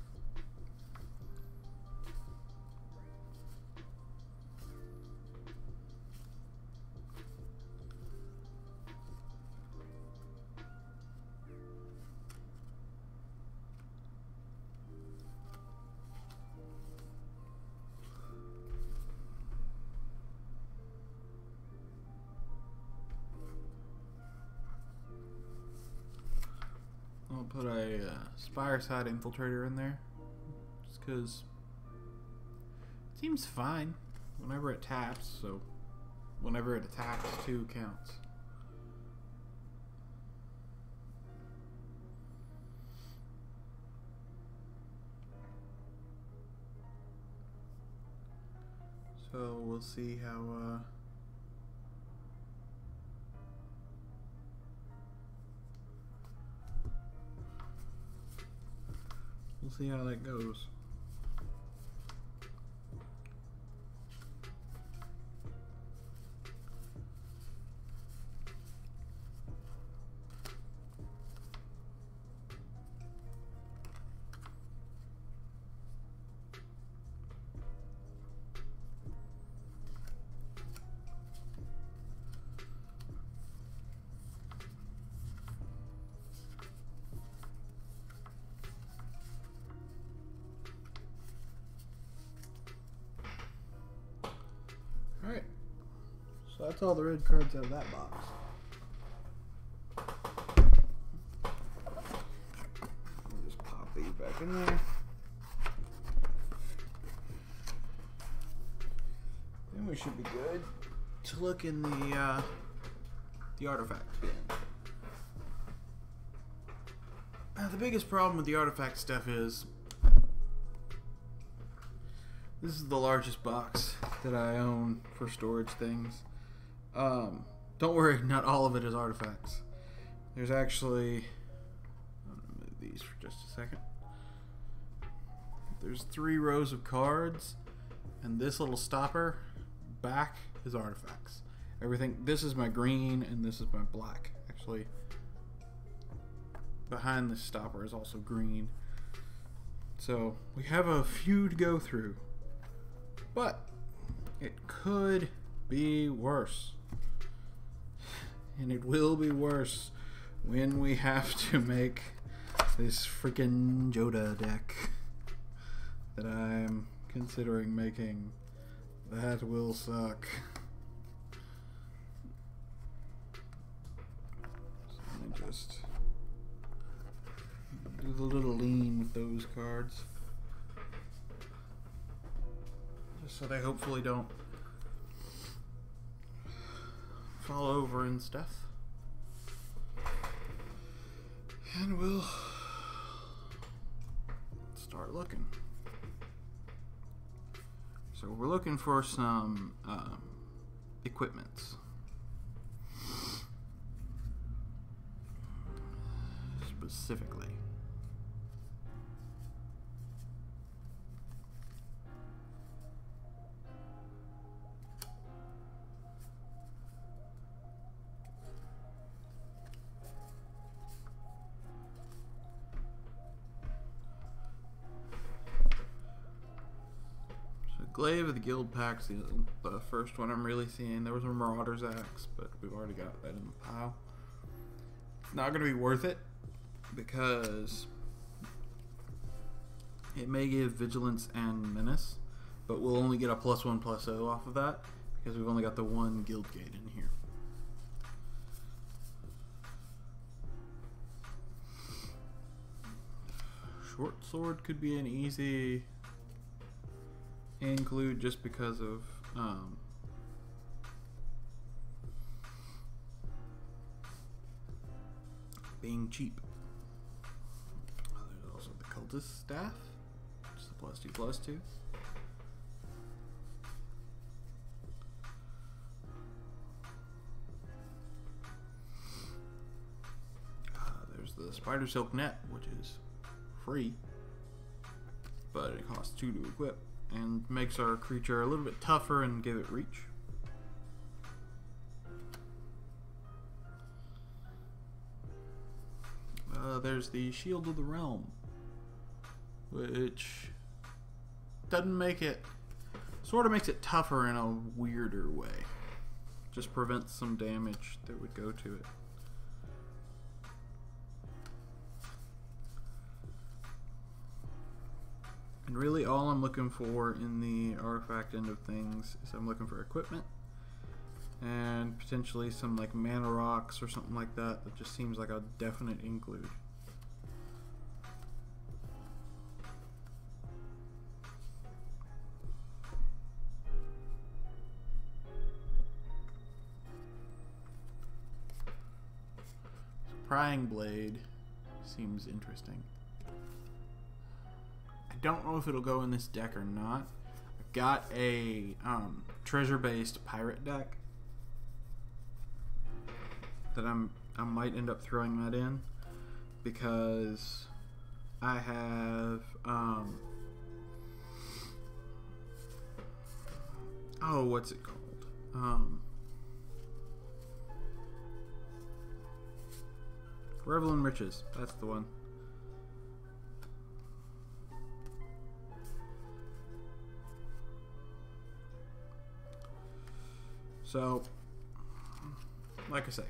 I'll put a Spireside Infiltrator in there, just because it seems fine whenever it taps, so whenever it attacks, 2 counts. So we'll see how we'll see how that goes. Alright, so that's all the red cards out of that box. I'll just pop these back in there. Then we should be good to look in the artifact bin. Now, the biggest problem with the artifact stuff is this is the largest box that I own for storage things. Don't worry, not all of it is artifacts. There's actually, I'm gonna move these for just a second. There's 3 rows of cards, and this little stopper back is artifacts. Everything, this is my green and this is my black. Actually, behind this stopper is also green. So we have a few to go through, but it could be worse. And it will be worse when we have to make this freaking Joda deck that I'm considering making. That will suck. So let me just do the little lean with those cards, just so they hopefully don't fall over and stuff. And we'll start looking. So we're looking for some equipments. Specifically. Glaive of the Guild Packs, the first one I'm really seeing. There was a Marauder's Axe, but we've already got that in the pile. It's not going to be worth it because it may give Vigilance and Menace, but we'll only get a +1/+0 off of that because we've only got the one Guild Gate in here. Short Sword could be an easy include just because of being cheap. There's also the Cultist Staff, just a +2/+2. There's the Spider Silk Net, which is free, but it costs 2 to equip. And makes our creature a little bit tougher and give it reach. There's the Shield of the Realm, which doesn't make it, sort of makes it tougher in a weirder way. Just prevents some damage that would go to it. And really all I'm looking for in the artifact end of things is I'm looking for equipment and potentially some like mana rocks or something like that. That just seems like a definite include. So Prying Blade seems interesting. I don't know if it'll go in this deck or not. I've got a treasure-based pirate deck that I might end up throwing that in because I have oh, what's it called? Revel in Riches. That's the one. So, like I say,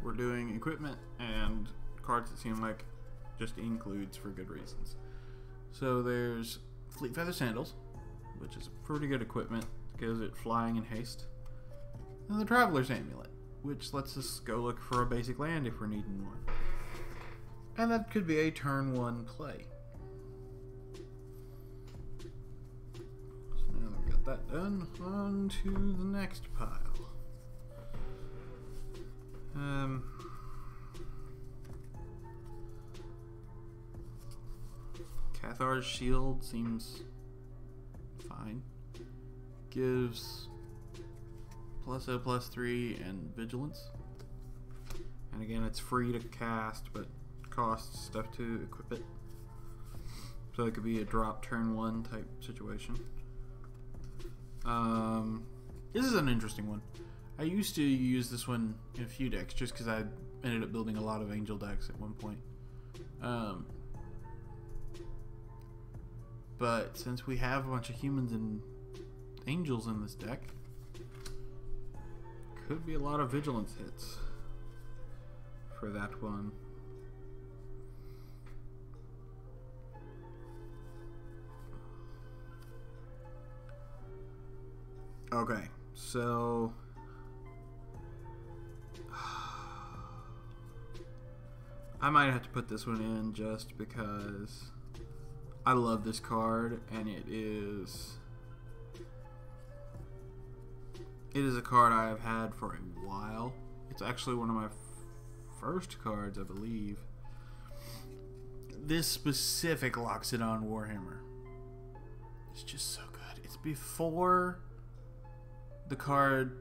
we're doing equipment and cards that seem like just includes for good reasons. So there's Fleet Feather Sandals, which is pretty good equipment, gives it flying and haste. And the Traveler's Amulet, which lets us go look for a basic land if we're needing one. And that could be a turn 1 play. So now that we've got that done, on to the next pile. Cathar's Shield seems fine. Gives +0/+3 and Vigilance. And again, it's free to cast, but costs stuff to equip it. So it could be a drop turn 1 type situation. This is an interesting one. I used to use this one in a few decks just because I ended up building a lot of angel decks at one point. But since we have a bunch of humans and angels in this deck, could be a lot of vigilance hits for that one. Okay, so I might have to put this one in just because I love this card, and it is a card I have had for a while. It's actually one of my first cards, I believe. This specific locks it on Warhammer. It's just so good. It's before the card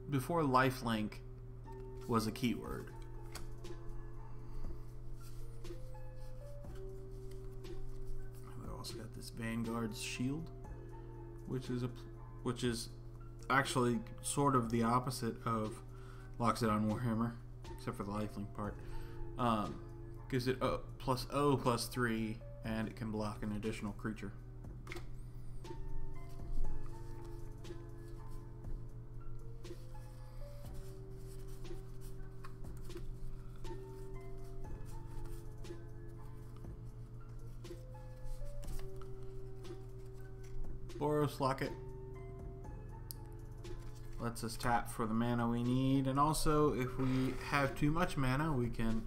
before lifelink was a keyword. We also got this Vanguard's shield, which is actually sort of the opposite of Locks It on Warhammer, except for the lifelink part. Gives it plus O plus 3, and it can block an additional creature. Boros Locket lets us tap for the mana we need, and also if we have too much mana, we can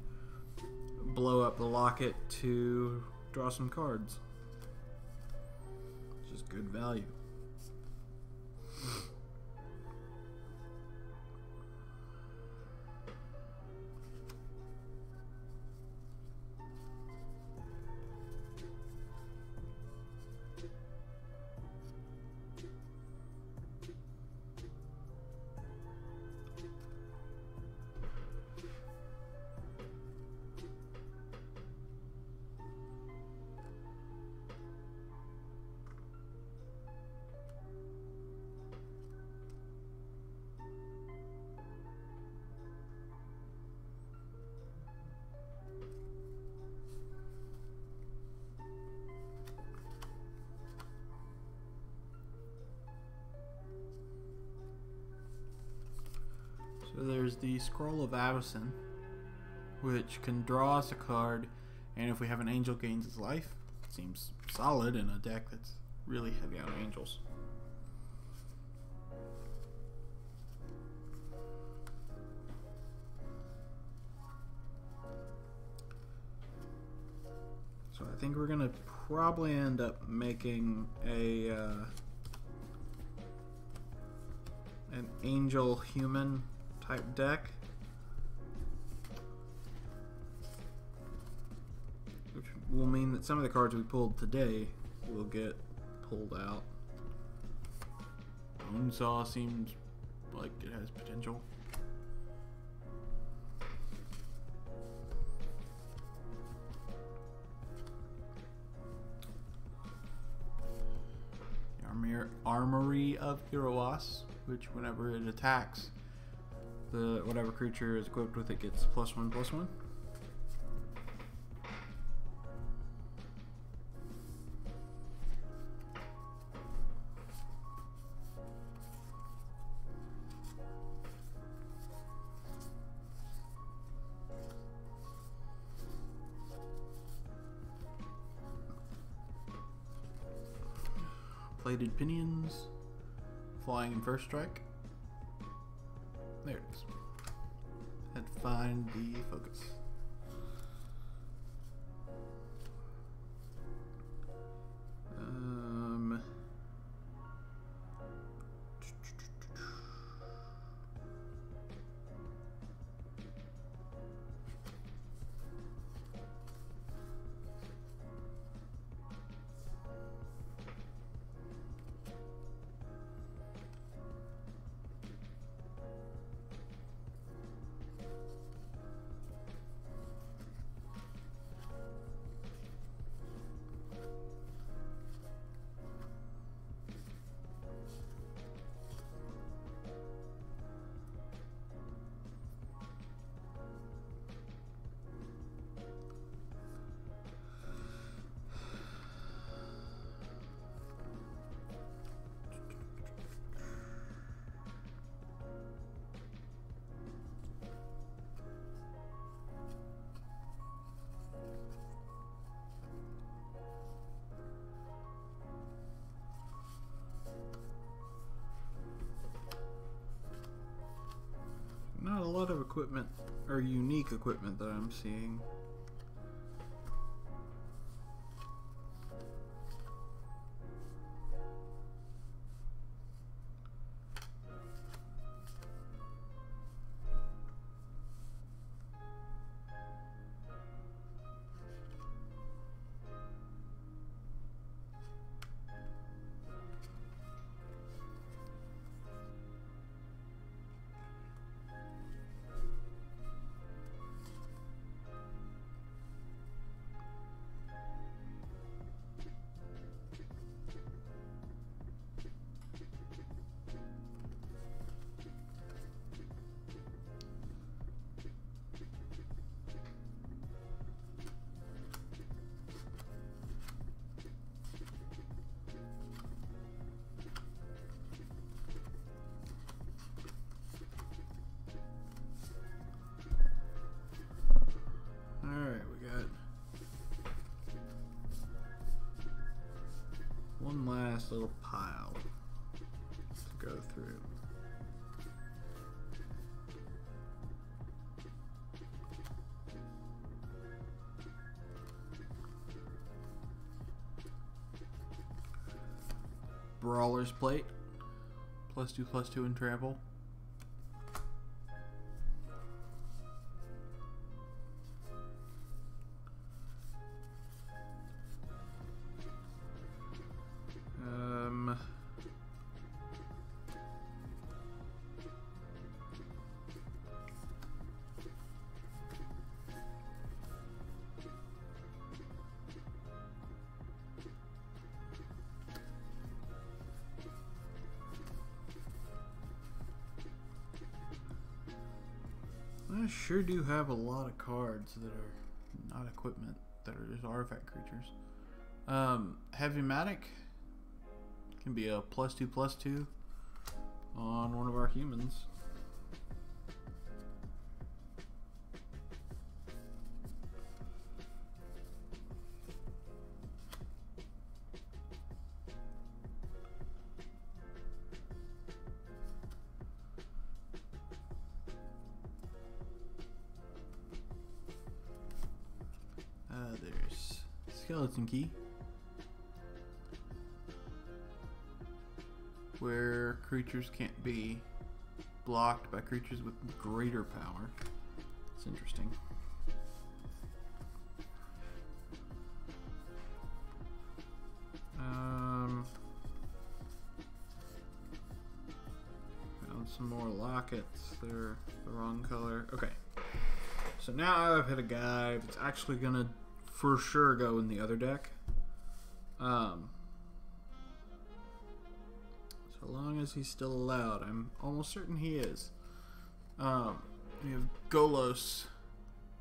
blow up the locket to draw some cards, which is good value. So there's the Scroll of Avacyn, which can draw us a card, and if we have an angel gains its life. Seems solid in a deck that's really heavy on angels. So I think we're gonna probably end up making an angel human type deck, which will mean that some of the cards we pulled today will get pulled out. Bonesaw seems like it has potential. Armory of Iroas, which whenever it attacks, whatever creature is equipped with it gets +1/+1. Plated Pinions, flying in first strike. There it is. Had to find the focus. Not a lot of equipment, or unique equipment that I'm seeing. little pile to go through. Brawler's Plate. +2/+2 in trample. I sure do have a lot of cards that are not equipment, that are just artifact creatures. Heavy-matic can be a +2/+2 on one of our humans. There's Skeleton Key, where creatures can't be blocked by creatures with greater power. It's interesting. Found some more lockets. They're the wrong color. Okay. So now I've hit a guy that's actually gonna for sure go in the other deck. So long as he's still allowed, I'm almost certain he is. We have Golos,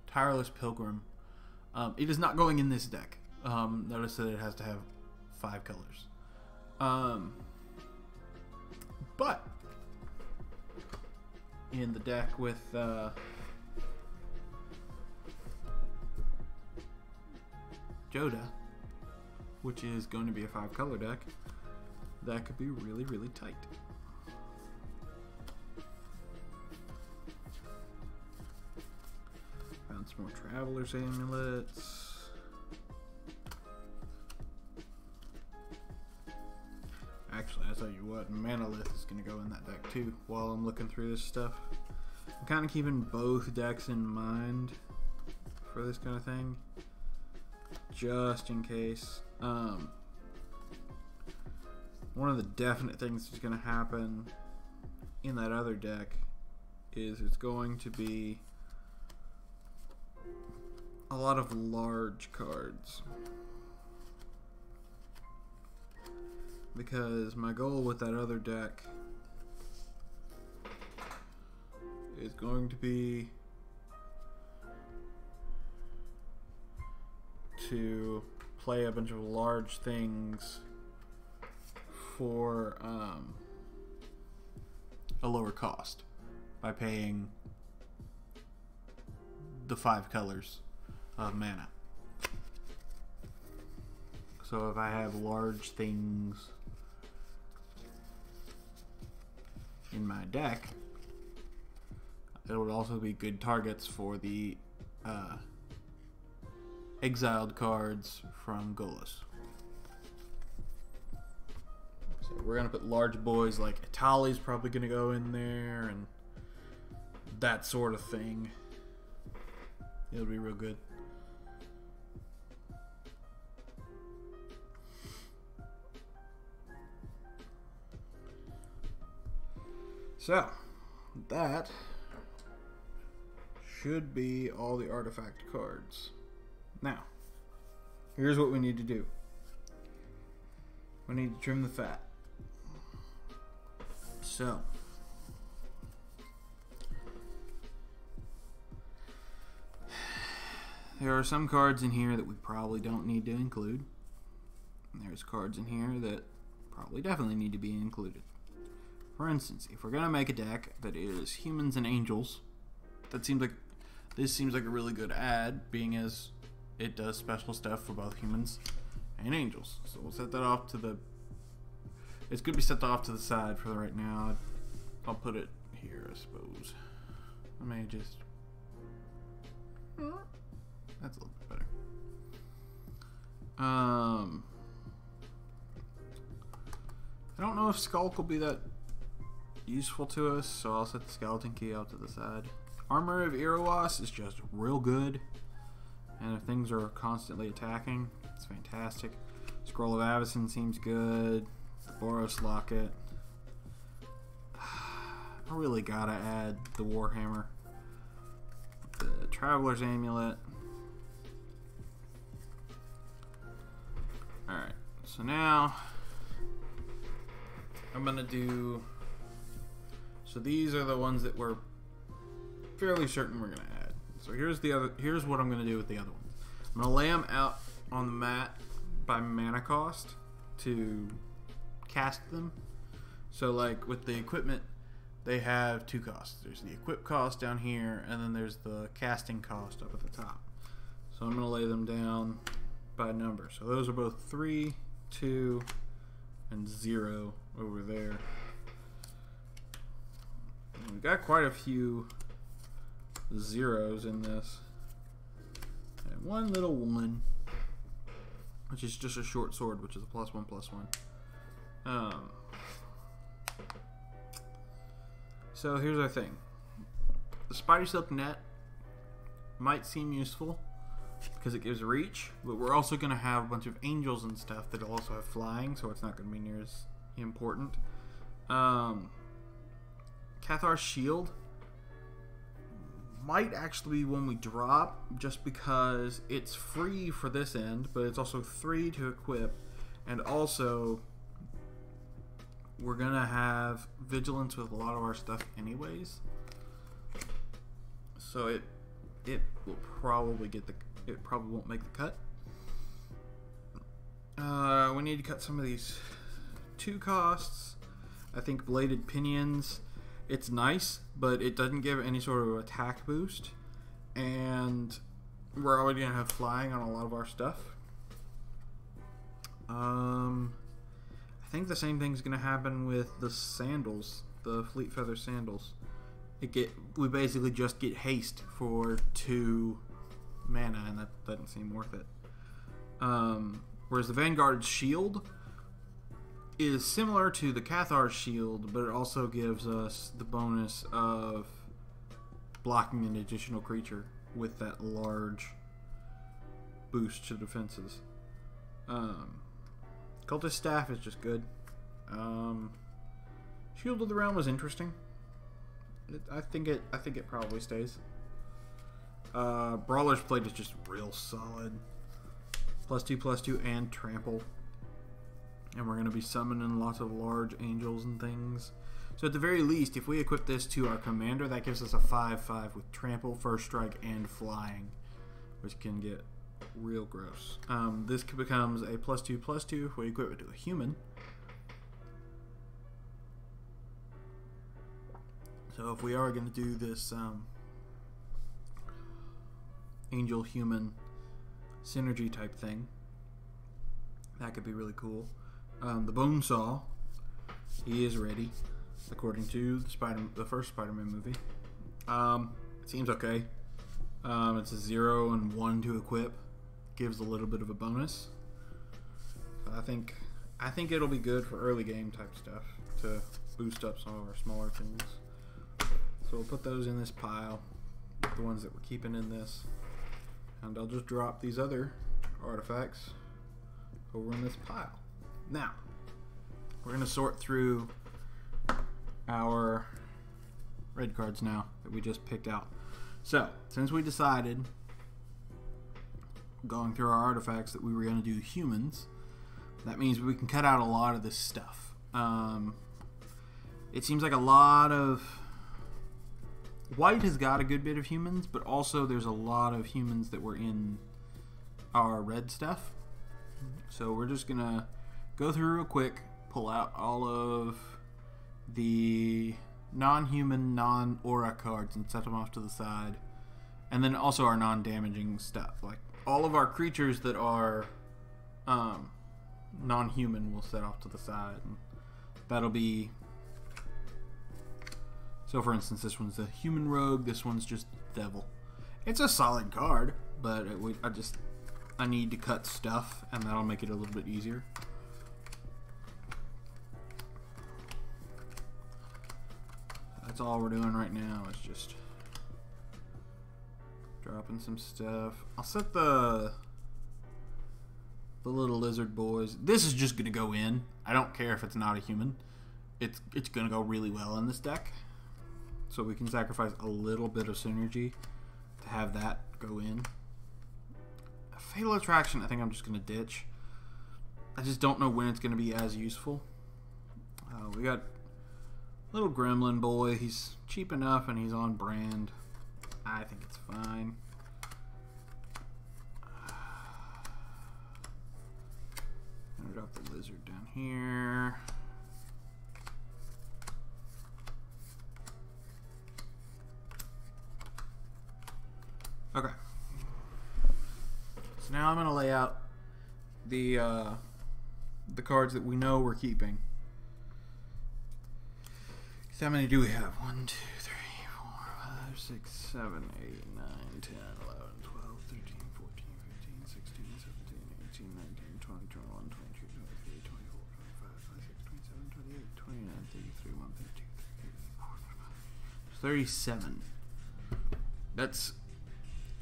Tireless Pilgrim. It is not going in this deck. Notice that it has to have 5 colors. But in the deck with Joda, which is going to be a 5-color deck, that could be really, really tight. Found some more Traveler's Amulets. Actually, I tell you what, Manolith is going to go in that deck too while I'm looking through this stuff. I'm kind of keeping both decks in mind for this kind of thing, just in case. One of the definite things that's going to happen in that other deck is it's going to be a lot of large cards, because my goal with that other deck is going to be to play a bunch of large things for a lower cost by paying the 5 colors of mana. So if I have large things in my deck, it would also be good targets for the exiled cards from Golos. So we're gonna put large boys like Itali's probably gonna go in there and that sort of thing. It'll be real good. So that should be all the artifact cards. Now, here's what we need to do. We need to trim the fat. So, there are some cards in here that we probably don't need to include. And there's cards in here that probably definitely need to be included. For instance, if we're going to make a deck that is humans and angels, this seems like a really good add, being as it does special stuff for both humans and angels. So we'll set that off to the It's going to be set off to the side for right now. I'll put it here, I suppose. I may just... That's a little bit better. I don't know if Skulk will be that useful to us, so I'll set the skeleton key out to the side. Armor of Iroas is just real good, and if things are constantly attacking, it's fantastic. Scroll of Avacyn seems good. Boros Locket. I really gotta add the Warhammer. The Traveler's Amulet. Alright, so now I'm gonna do... So these are the ones that we're fairly certain we're gonna add. So here's what I'm gonna do with the other ones. I'm gonna lay them out on the mat by mana cost to cast them. So like with the equipment, they have two costs. There's the equip cost down here, and then there's the casting cost up at the top. So I'm gonna lay them down by number. So those are both 3, 2, and 0 over there. And we've got quite a few zeros in this. And one little 1, which is just a short sword, which is a +1/+1. So here's our thing. The Spider Silk Net might seem useful because it gives reach, but we're also going to have a bunch of angels and stuff that'll also have flying, so it's not going to be near as important. Cathar's Shield might actually be one we drop just because it's free for this end, but it's also 3 to equip, and also we're gonna have vigilance with a lot of our stuff anyways, so it will probably it probably won't make the cut. We need to cut some of these 2 costs. I think Bladed Pinions, it's nice, but it doesn't give any sort of attack boost, and we're already gonna have flying on a lot of our stuff. I think the same thing's gonna happen with the sandals, the Fleet Feather sandals. We basically just get haste for 2 mana, and that doesn't seem worth it. Whereas the Vanguard's Shield is similar to the Cathar's Shield, but it also gives us the bonus of blocking an additional creature with that large boost to defenses. Cultist Staff is just good. Shield of the Realm was interesting. I think it probably stays. Brawler's Plate is just real solid. +2/+2 and trample. And we're going to be summoning lots of large angels and things. So at the very least, if we equip this to our commander, that gives us a 5/5 with trample, first strike, and flying, which can get real gross. This becomes a +2/+2 if we equip it to a human. So if we are going to do this angel human synergy type thing, that could be really cool. The Bonesaw, he is ready according to the first Spider-Man movie. It seems okay. It's a 0 and 1 to equip, gives a little bit of a bonus. I think it'll be good for early game type stuff to boost up some of our smaller things. So we'll put those in this pile, the ones that we're keeping in this, and I'll just drop these other artifacts over in this pile. Now, we're going to sort through our red cards now that we just picked out. So, since we decided, going through our artifacts, that we were going to do humans, that means we can cut out a lot of this stuff. It seems like a lot of... White has got a good bit of humans, but also there's a lot of humans that were in our red stuff. So we're just going to go through real quick, pull out all of the non-human, non-aura cards and set them off to the side. And then also our non-damaging stuff. Like all of our creatures that are non-human we'll set off to the side. And that'll be... So for instance, this one's the Human Rogue, this one's just Devil. It's a solid card, but I need to cut stuff, and that'll make it a little bit easier. That's all we're doing right now, is just dropping some stuff. I'll set the little lizard boys. This is just gonna go in. I don't care if it's not a human. It's gonna go really well in this deck. So we can sacrifice a little bit of synergy to have that go in. A Fatal Attraction, I think I'm just gonna ditch. I just don't know when it's gonna be as useful. We got little gremlin boy. He's cheap enough and he's on brand. I think it's fine. I'm gonna drop the lizard down here. Okay. So now I'm gonna lay out the cards that we know we're keeping. So how many do we have? 1, 2, 3, 4, 5, 6, 7, 8, 9, 10, 11, 12, 13, 14, 15, 16, 17, 18, 19, 20, 21, 22, 23, 24, 25, 26, 27, 28, 29, 30, 31, 32, 33, 37. That's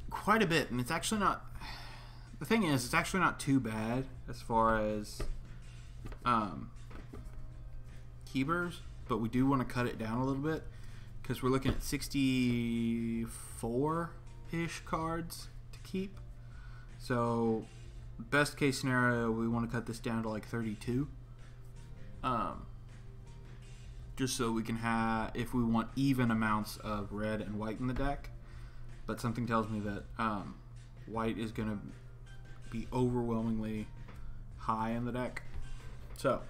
quite a bit, and it's actually not... The thing is, it's actually not too bad as far as keepers, but we do want to cut it down a little bit because we're looking at 64-ish cards to keep. So best case scenario, we want to cut this down to like 32, just so we can have, if we want even amounts of red and white in the deck. But something tells me that white is going to be overwhelmingly high in the deck. So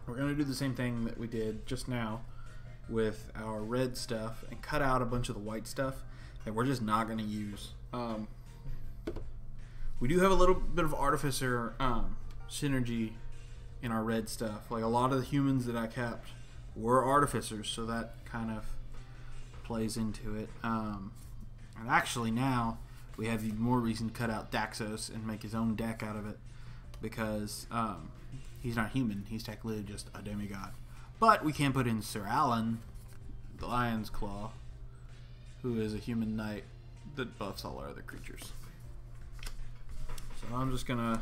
we're going to do the same thing that we did just now with our red stuff and cut out a bunch of the white stuff that we're just not going to use. We do have a little bit of Artificer synergy in our red stuff. Like a lot of the humans that I kept were Artificers, so that kind of plays into it. And actually now we have even more reason to cut out Daxos and make his own deck out of it, because he's not human. He's technically just a demigod. But we can put in Sir Alan, the Lion's Claw, who is a human knight that buffs all our other creatures. So I'm just going to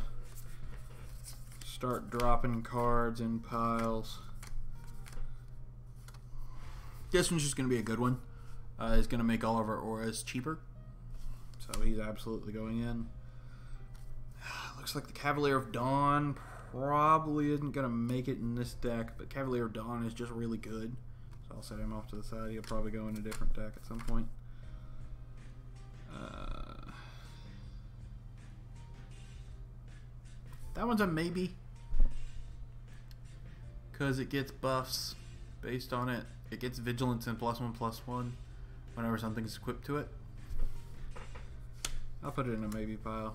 start dropping cards in piles. This one's just going to be a good one. It's going to make all of our auras cheaper. So he's absolutely going in. Looks like the Cavalier of Dawn probably isn't going to make it in this deck, but Cavalier of Dawn is just really good. So I'll set him off to the side. He'll probably go in a different deck at some point. That one's a maybe, because it gets buffs based on it. It gets Vigilance and +1/+1 whenever something's equipped to it. I'll put it in a maybe pile.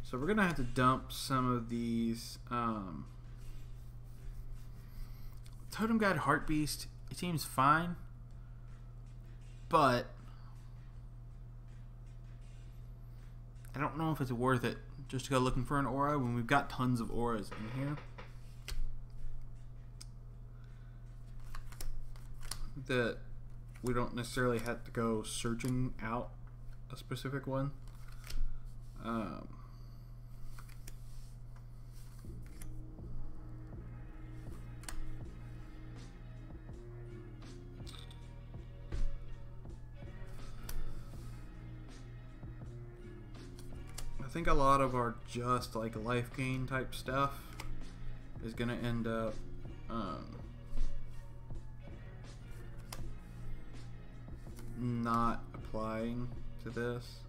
So we're going to have to dump some of these. Totem Guide Heartbeast, it seems fine, but I don't know if it's worth it just to go looking for an aura when we've got tons of auras in here. That we don't necessarily have to go searching out a specific one. I think a lot of our just like life gain type stuff is going to end up not applying to this.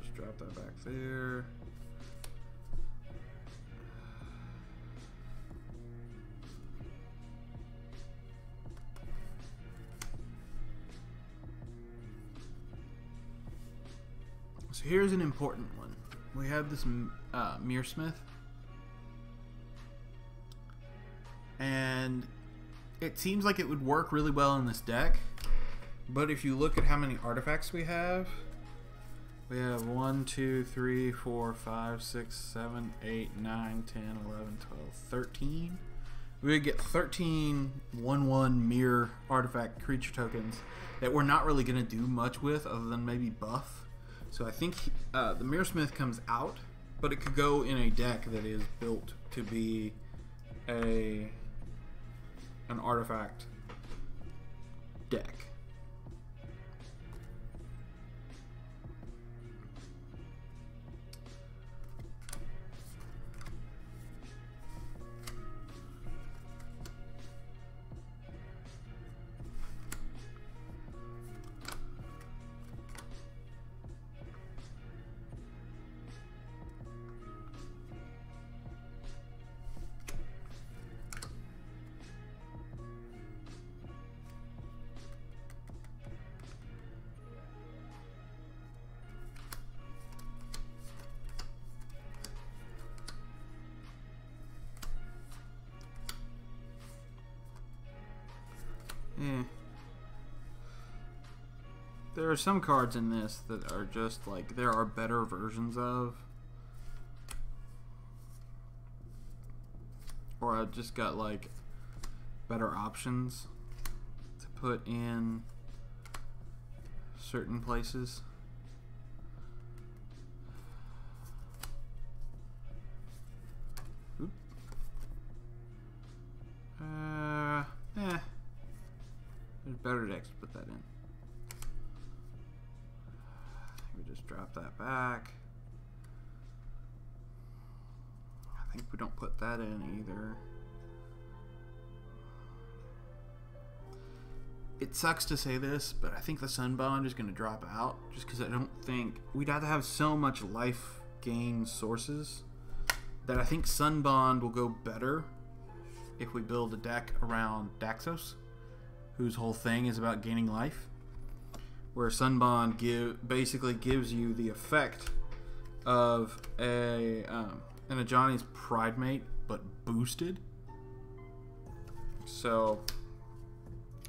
Just drop that back there. So here's an important one. We have this Mearsmith, and it seems like it would work really well in this deck, but if you look at how many artifacts we have 1, 2, 3, 4, 5, 6, 7, 8, 9, 10, 11, 12, 13. We would get 13 1/1 mirror artifact creature tokens that we're not really going to do much with other than maybe buff. So I think the Mearsmith comes out, but it could go in a deck that is built to be an artifact deck. There are some cards in this that are just like, there are better versions of. Or I've just got like better options to put in certain places. Oop. There's better decks to put that in. We just drop that back. I think we don't put that in either. It sucks to say this, but I think the Sunbond is going to drop out just because I don't think we'd have to have so much life gain sources that I think Sunbond will go better if we build a deck around Daxos, whose whole thing is about gaining life, where Sunbond basically gives you the effect of an Ajani's Pridemate, but boosted. So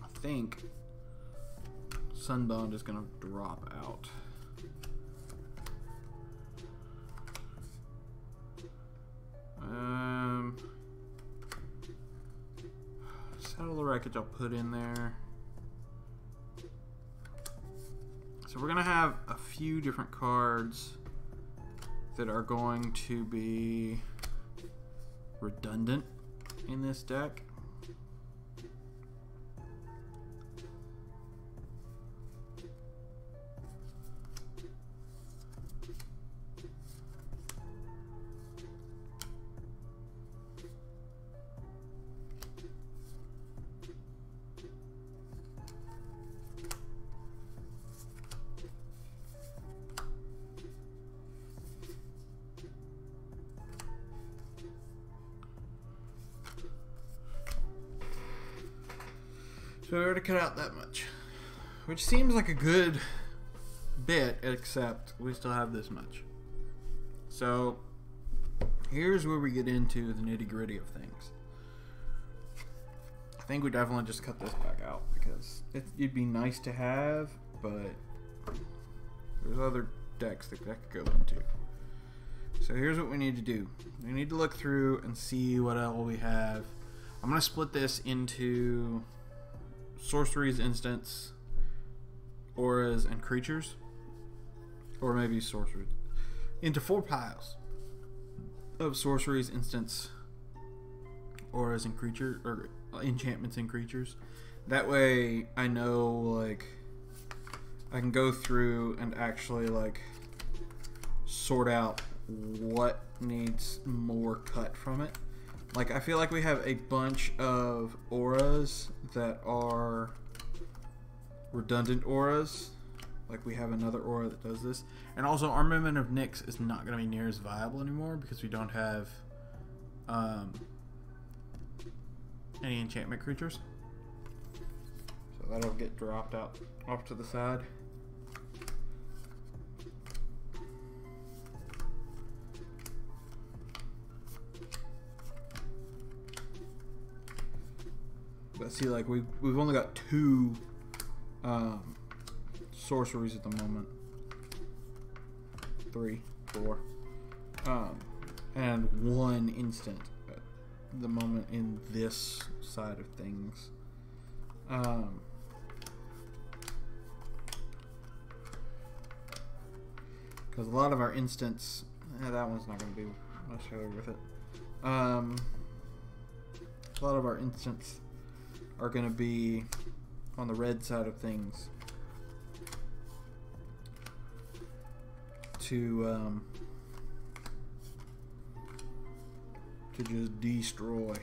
I think Sunbond is going to drop out. Settle the Wreckage I'll put in there. So we're going to have a few different cards that are going to be redundant in this deck. So we already cut out that much, which seems like a good bit, except we still have this much. So here's where we get into the nitty-gritty of things. I think we definitely just cut this back out because it'd be nice to have, but there's other decks that could go into. So here's what we need to do. We need to look through and see what all we have. I'm going to split this into sorceries, instants, auras, and creatures, or maybe sorceries, into 4 piles of sorceries, instants, auras, and creature, or enchantments and creatures. That way I know, like, I can go through and actually like sort out what needs more cut from it. Like, I feel like we have a bunch of auras that are redundant auras. Like, we have another aura that does this. And also, Armament of Nyx is not going to be near as viable anymore because we don't have any enchantment creatures. So that'll get dropped out off to the side. But see, like we've only got 2 sorceries at the moment. 3, 4, and 1 instant at the moment in this side of things. Because a lot of our instants, that one's not going to be necessarily worth it. A lot of our instants are going to be on the red side of things to just destroy.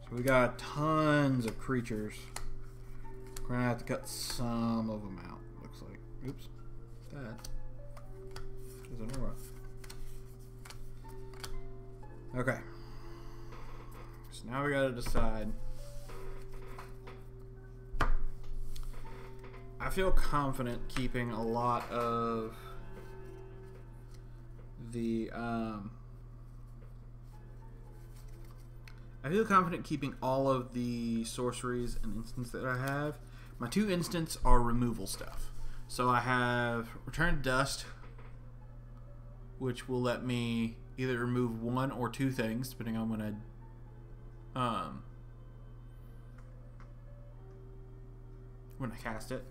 So we got tons of creatures. We're gonna have to cut some of them out. Looks like. Oops, that is an aura. Okay. So now we gotta decide. I feel confident keeping a lot of the I feel confident keeping all of the sorceries and instants that I have. My 2 instants are removal stuff. So I have Return to Dust, which will let me either remove 1 or 2 things, depending on when I cast it.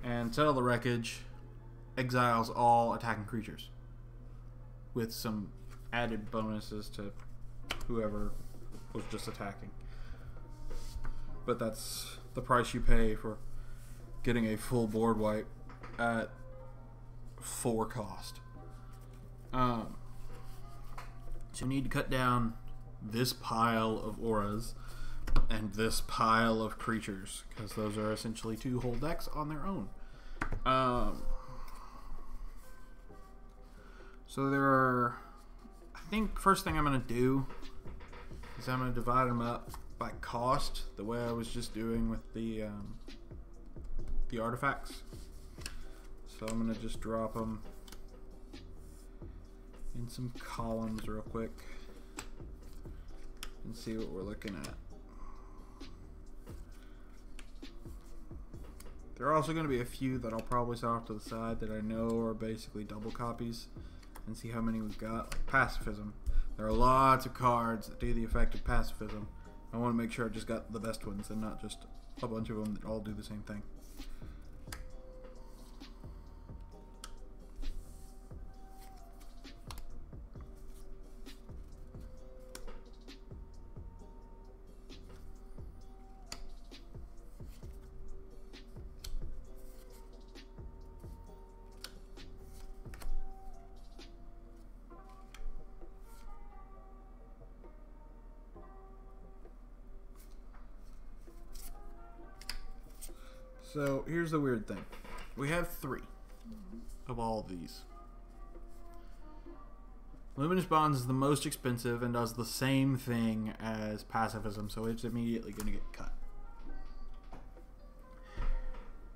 And Settle the Wreckage exiles all attacking creatures, with some added bonuses to whoever was just attacking. But that's the price you pay for getting a full board wipe at 4 cost. So you need to cut down this pile of auras and this pile of creatures, because those are essentially 2 whole decks on their own. So there are, I think first thing I'm going to do is I'm going to divide them up by cost, the way I was just doing with the artifacts. So I'm going to just drop them in some columns real quick and see what we're looking at. There are also going to be a few that I'll probably set off to the side that I know are basically double copies, and see how many we've got. Like Pacifism. There are lots of cards that do the effect of Pacifism. I want to make sure I just got the best ones and not just a bunch of them that all do the same thing. So here's the weird thing. We have 3 of all of these. Luminous Bonds is the most expensive and does the same thing as Pacifism, so it's immediately going to get cut.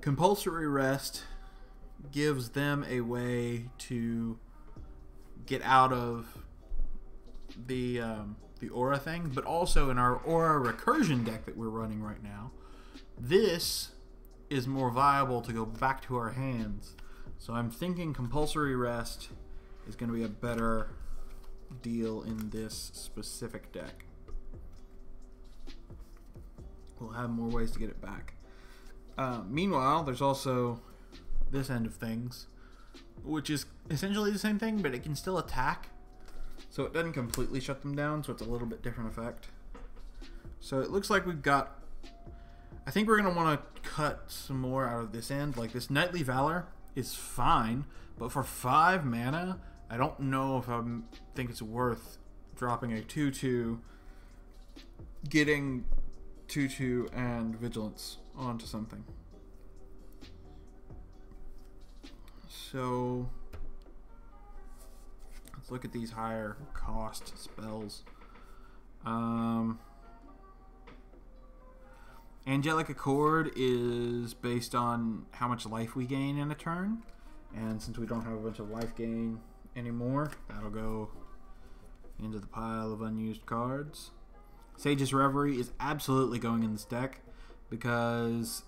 Compulsory Rest gives them a way to get out of the aura thing, but also in our aura recursion deck that we're running right now, this is more viable to go back to our hands. So I'm thinking Compulsory Rest is going to be a better deal in this specific deck. We'll have more ways to get it back. Meanwhile, there's also this end of things, which is essentially the same thing, but it can still attack. So it doesn't completely shut them down, so it's a little bit different effect. So it looks like we've got, I think we're going to want to cut some more out of this end. Like this Knightly Valor is fine, but for 5 mana, I don't know if I think it's worth dropping a 2/2, getting 2/2 and Vigilance onto something. So let's look at these higher cost spells. Angelic Accord is based on how much life we gain in a turn, and since we don't have a bunch of life gain anymore, that'll go into the pile of unused cards. Sage's Reverie is absolutely going in this deck because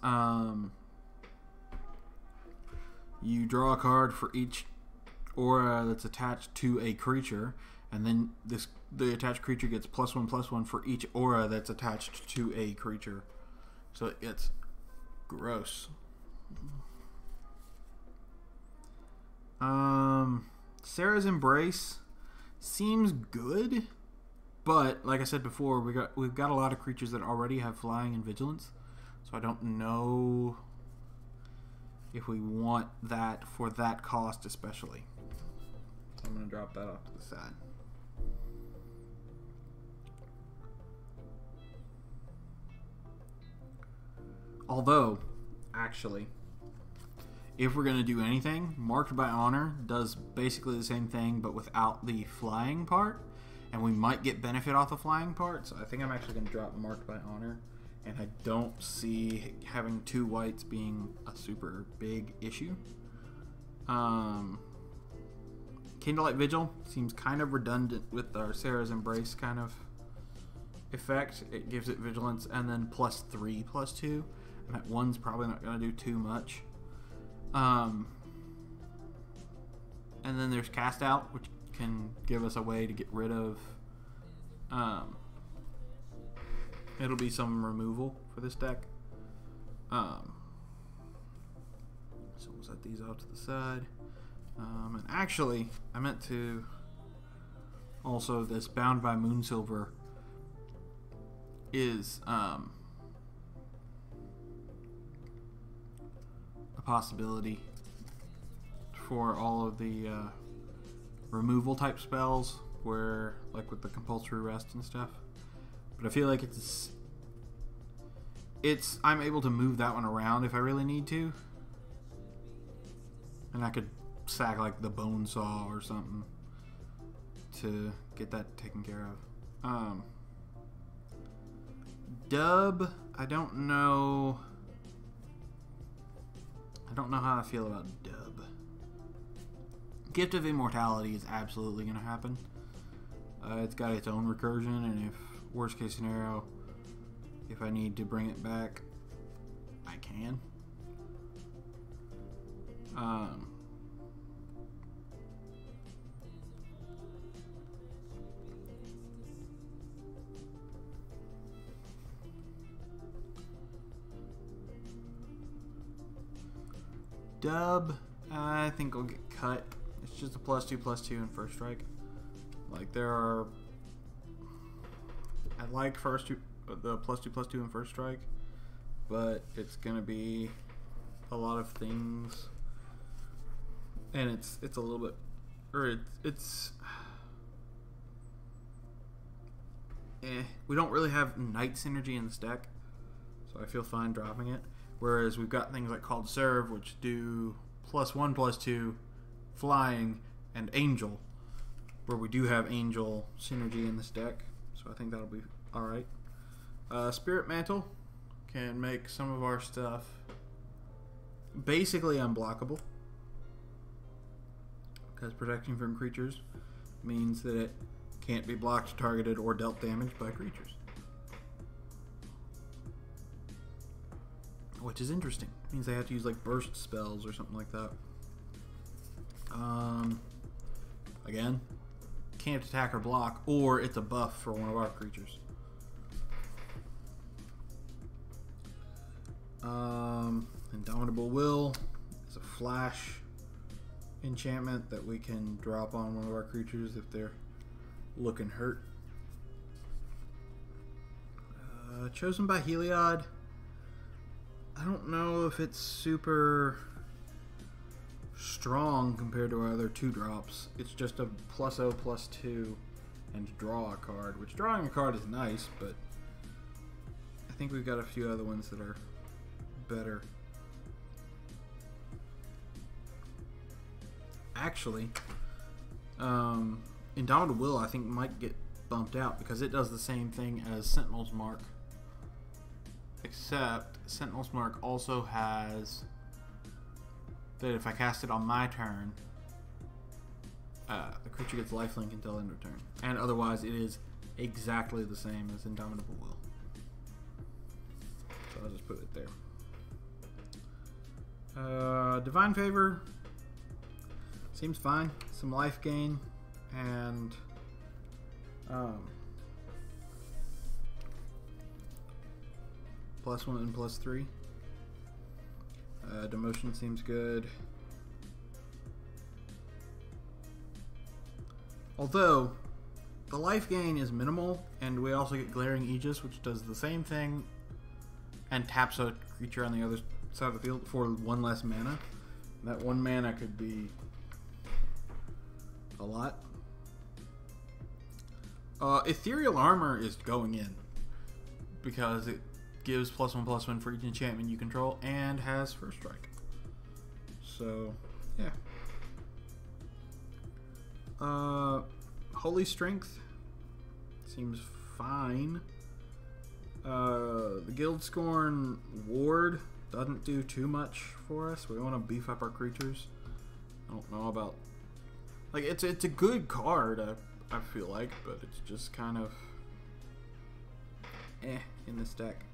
you draw a card for each aura that's attached to a creature, and then the attached creature gets +1/+1 for each aura that's attached to a creature. So it's gross. Sarah's Embrace seems good, but like I said before, we've got a lot of creatures that already have flying and vigilance, so I don't know if we want that for that cost especially. So I'm going to drop that off to the side. Although, actually, if we're going to do anything, Marked by Honor does basically the same thing but without the flying part, and we might get benefit off the flying part, so I think I'm actually going to drop Marked by Honor, and I don't see having 2 whites being a super big issue. Candlelight Vigil seems kind of redundant with our Sarah's Embrace kind of effect. It gives it vigilance and then +3/+2, and that one's probably not going to do too much. And then there's Cast Out, which can give us a way to get rid of it'll be some removal for this deck. So we'll set these off to the side. And actually, I meant to also, this Bound by Moonsilver is a possibility for all of the removal type spells, where like with the compulsory rest and stuff. But I feel like I'm able to move that one around if I really need to, and I could sack like the Bone Saw or something to get that taken care of. Dub, I don't know how I feel about Dub. Gift of Immortality is absolutely going to happen. It's got its own recursion, and if worst case scenario, if I need to bring it back, I can. Dub, I think will get cut. It's just a +2/+2 in first strike. Like I like the +2/+2 in first strike, but it's gonna be a lot of things, and it's a little bit, or it's we don't really have Night synergy in this deck, so I feel fine dropping it. Whereas we've got things like Called Serve, which do +1/+2, Flying, and Angel, where we do have Angel synergy in this deck, so I think that'll be alright. Spirit Mantle can make some of our stuff basically unblockable, because protecting from creatures means that it can't be blocked, targeted, or dealt damage by creatures. Which is interesting. It means they have to use like burst spells or something like that. Again, can't attack or block, or it's a buff for one of our creatures. Indomitable Will is a flash enchantment that we can drop on one of our creatures if they're looking hurt. Chosen by Heliod, I don't know if it's super strong compared to our other 2-drops. It's just a +0/+2 and draw a card, which drawing a card is nice, but I think we've got a few other ones that are better. Actually, Indomitable Will I think might get bumped out because it does the same thing as Sentinel's Mark, except Sentinel's Mark also has that if I cast it on my turn, the creature gets lifelink until end of turn, and otherwise it is exactly the same as Indomitable Will. So I'll just put it there. Divine Favor seems fine. Some life gain and +1 and +3. Demotion seems good. Although the life gain is minimal, and we also get Glaring Aegis, which does the same thing and taps a creature on the other side of the field for 1 less mana. That 1 mana could be a lot. Ethereal Armor is going in because it gives +1/+1 for each enchantment you control and has First Strike. So, yeah. Holy Strength seems fine. The Guildscorn Ward doesn't do too much for us. We want to beef up our creatures. I don't know about... Like, it's a good card, I feel like, but it's just kind of... in this deck.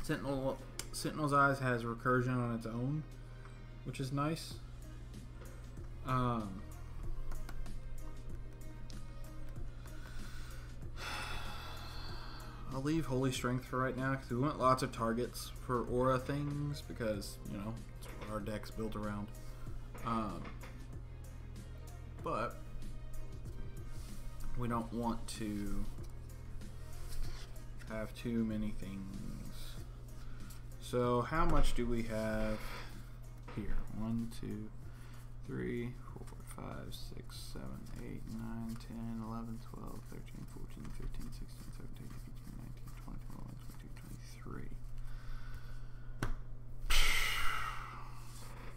Sentinel's Eyes has recursion on its own, which is nice. I'll leave Holy Strength for right now because we want lots of targets for aura things because, you know, it's what our deck's built around. But we don't want to have too many things. So how much do we have here? 1, 2, 3, 4, 5, 6, 7, 8, 9, 10, 11, 12, 13, 14, 15, 16, 17, 18, 19, 20, 21, 22, 23.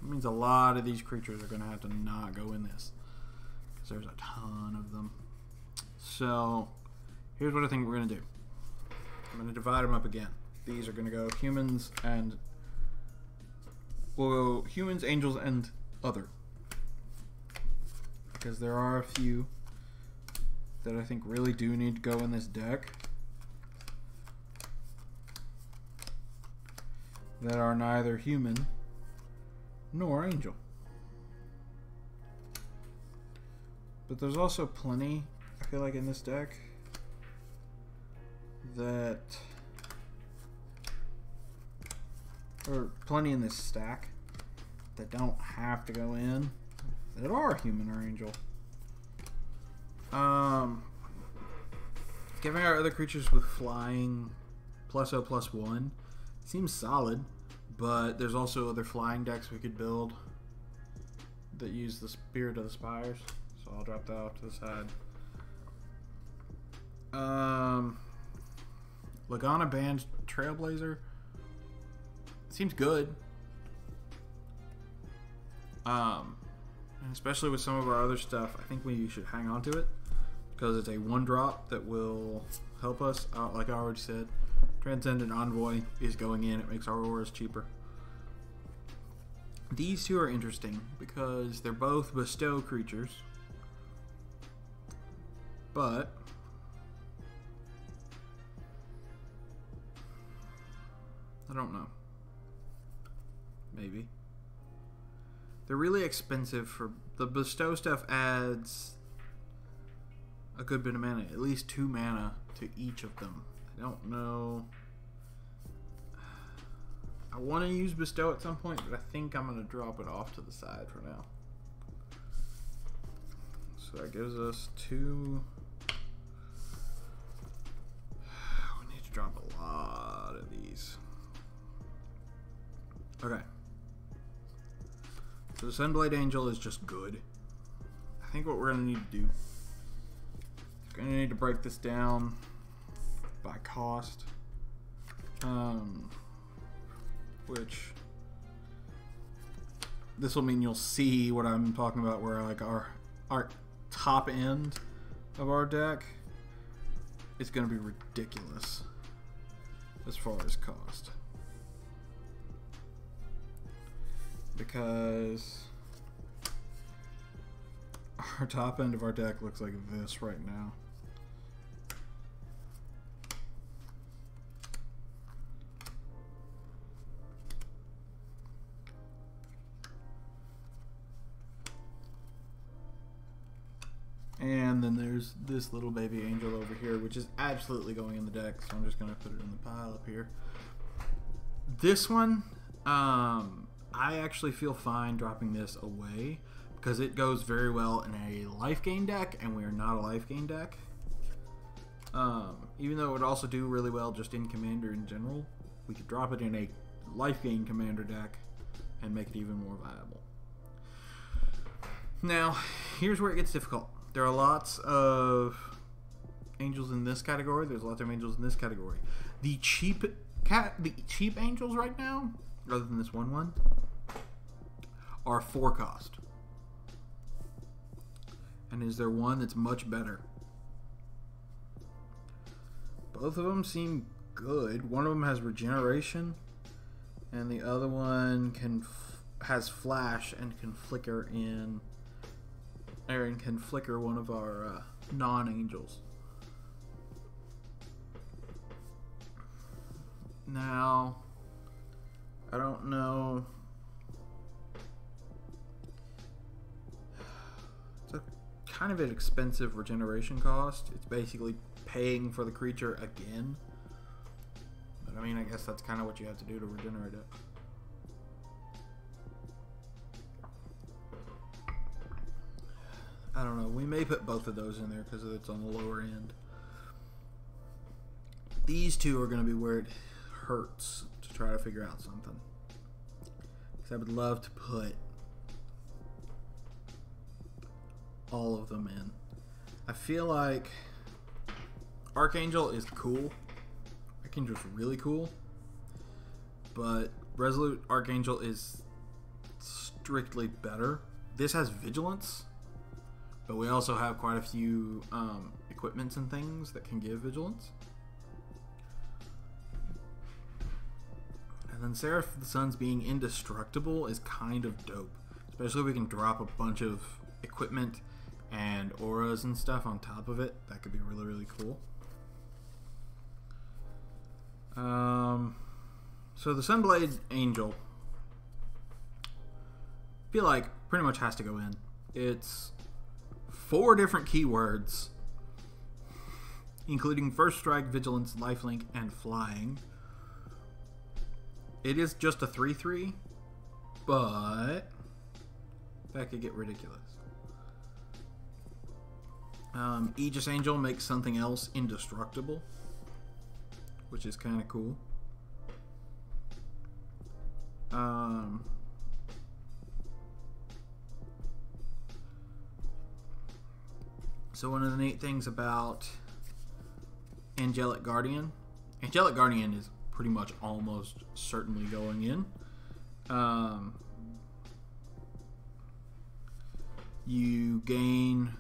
That means a lot of these creatures are going to have to not go in this because there's a ton of them. So here's what I think we're going to do. I'm going to divide them up again. These are going to go humans and... We'll go humans, angels, and other. Because there are a few that I think really do need to go in this deck that are neither human nor angel. But there's also plenty, I feel like, in this deck that... or plenty in this stack that don't have to go in that are human or angel. Giving our other creatures with flying +0/+1 seems solid, but there's also other flying decks we could build that use the Spirit of the Spires, so I'll drop that off to the side. Lagana Band Trailblazer seems good. And especially with some of our other stuff, I think we should hang on to it because it's a 1-drop that will help us. Like I already said, Transcendent Envoy is going in. It makes our auras cheaper. These two are interesting because they're both bestow creatures, but I don't know. Maybe. They're really expensive for... The bestow stuff adds a good bit of mana. At least 2 mana to each of them. I don't know... I want to use bestow at some point, but I think I'm going to drop it off to the side for now. So that gives us 2... We need to drop a lot of these. Okay. So the Sunblade Angel is just good. I think what we're going to need to do is going to need to break this down by cost. Which this will mean you'll see what I'm talking about, where like our top end of our deck is going to be ridiculous as far as cost. Because our top end of our deck looks like this right now. there's this little baby angel over here, which is absolutely going in the deck, so I'm just going to put it in the pile up here. This one, I actually feel fine dropping this away because it goes very well in a life gain deck, and we are not a life gain deck. Even though it would also do really well just in Commander in general, we could drop it in a life gain Commander deck and make it even more viable. Now, here's where it gets difficult. There are lots of angels in this category. There's lots of angels in this category. The cheap angels right now, rather than this one, are 4 cost. And is there one that's much better? Both of them seem good. One of them has regeneration, and the other one has flash and can flicker in. Aaron can flicker one of our non-angels. Now, I don't know. It's a kind of an expensive regeneration cost. It's basically paying for the creature again. But I mean, I guess that's kind of what you have to do to regenerate it. I don't know. We may put both of those in there because it's on the lower end. These two are going to be where it hurts to try to figure out something. Because I would love to put all of them in. I feel like Archangel is cool. Archangel's really cool. But Resolute Archangel is strictly better. This has Vigilance. But we also have quite a few equipments and things that can give Vigilance. And then Seraph of the Suns being indestructible is kind of dope. Especially if we can drop a bunch of equipment and auras and stuff on top of it. That could be really, really cool. So the Sunblade Angel, I feel like pretty much has to go in. It's 4 different keywords, including First Strike, Vigilance, Lifelink, and Flying. It is just a 3/3, but that could get ridiculous. Aegis Angel makes something else indestructible, which is kind of cool. So one of the neat things about Angelic Guardian is pretty much almost certainly going in. You gain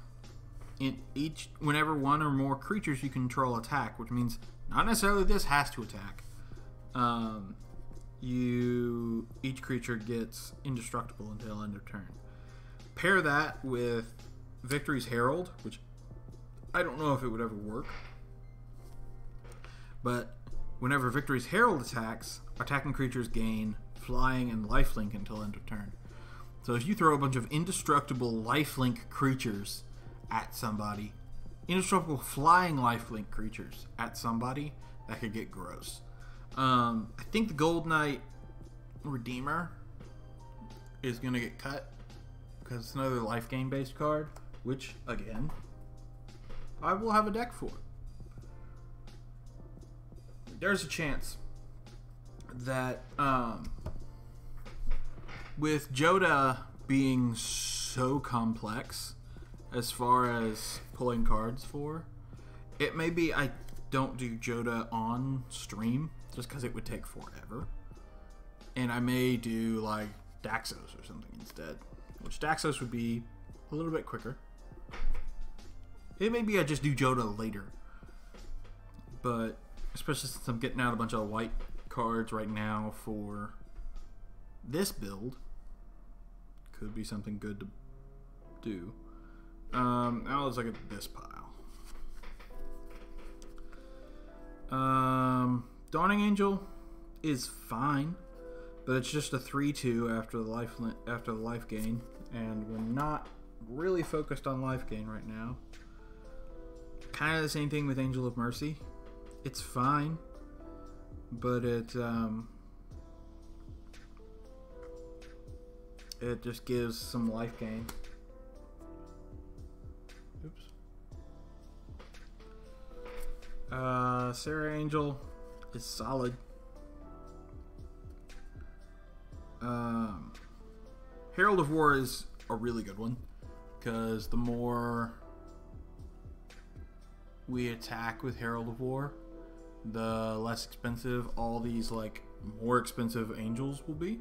in each whenever one or more creatures you control attack, which means not necessarily this has to attack. Each creature gets indestructible until end of turn. Pair that with Victory's Herald, which I don't know if it would ever work, but whenever Victory's Herald attacks, attacking creatures gain Flying and Lifelink until end of turn. So if you throw a bunch of indestructible Lifelink creatures at somebody, indestructible Flying Lifelink creatures at somebody, that could get gross. I think the Gold Knight Redeemer is going to get cut because it's another life gain based card, which, again, I will have a deck for. There's a chance that with Joda being so complex as far as pulling cards for, it may be I don't do Joda on stream just because it would take forever, and I may do like Daxos or something instead, which Daxos would be a little bit quicker. It may be I just do Joda later, but especially since I'm getting out a bunch of white cards right now for this build, could be something good to do. Now let's look at this pile. Dawning Angel is fine, but it's just a 3/2 after the life gain, and we're not really focused on life gain right now. kind of the same thing with Angel of Mercy. It's fine, but it just gives some life gain. Oops. Sarah Angel is solid. Herald of War is a really good one, because the more we attack with Herald of War, the less expensive all these like more expensive angels will be.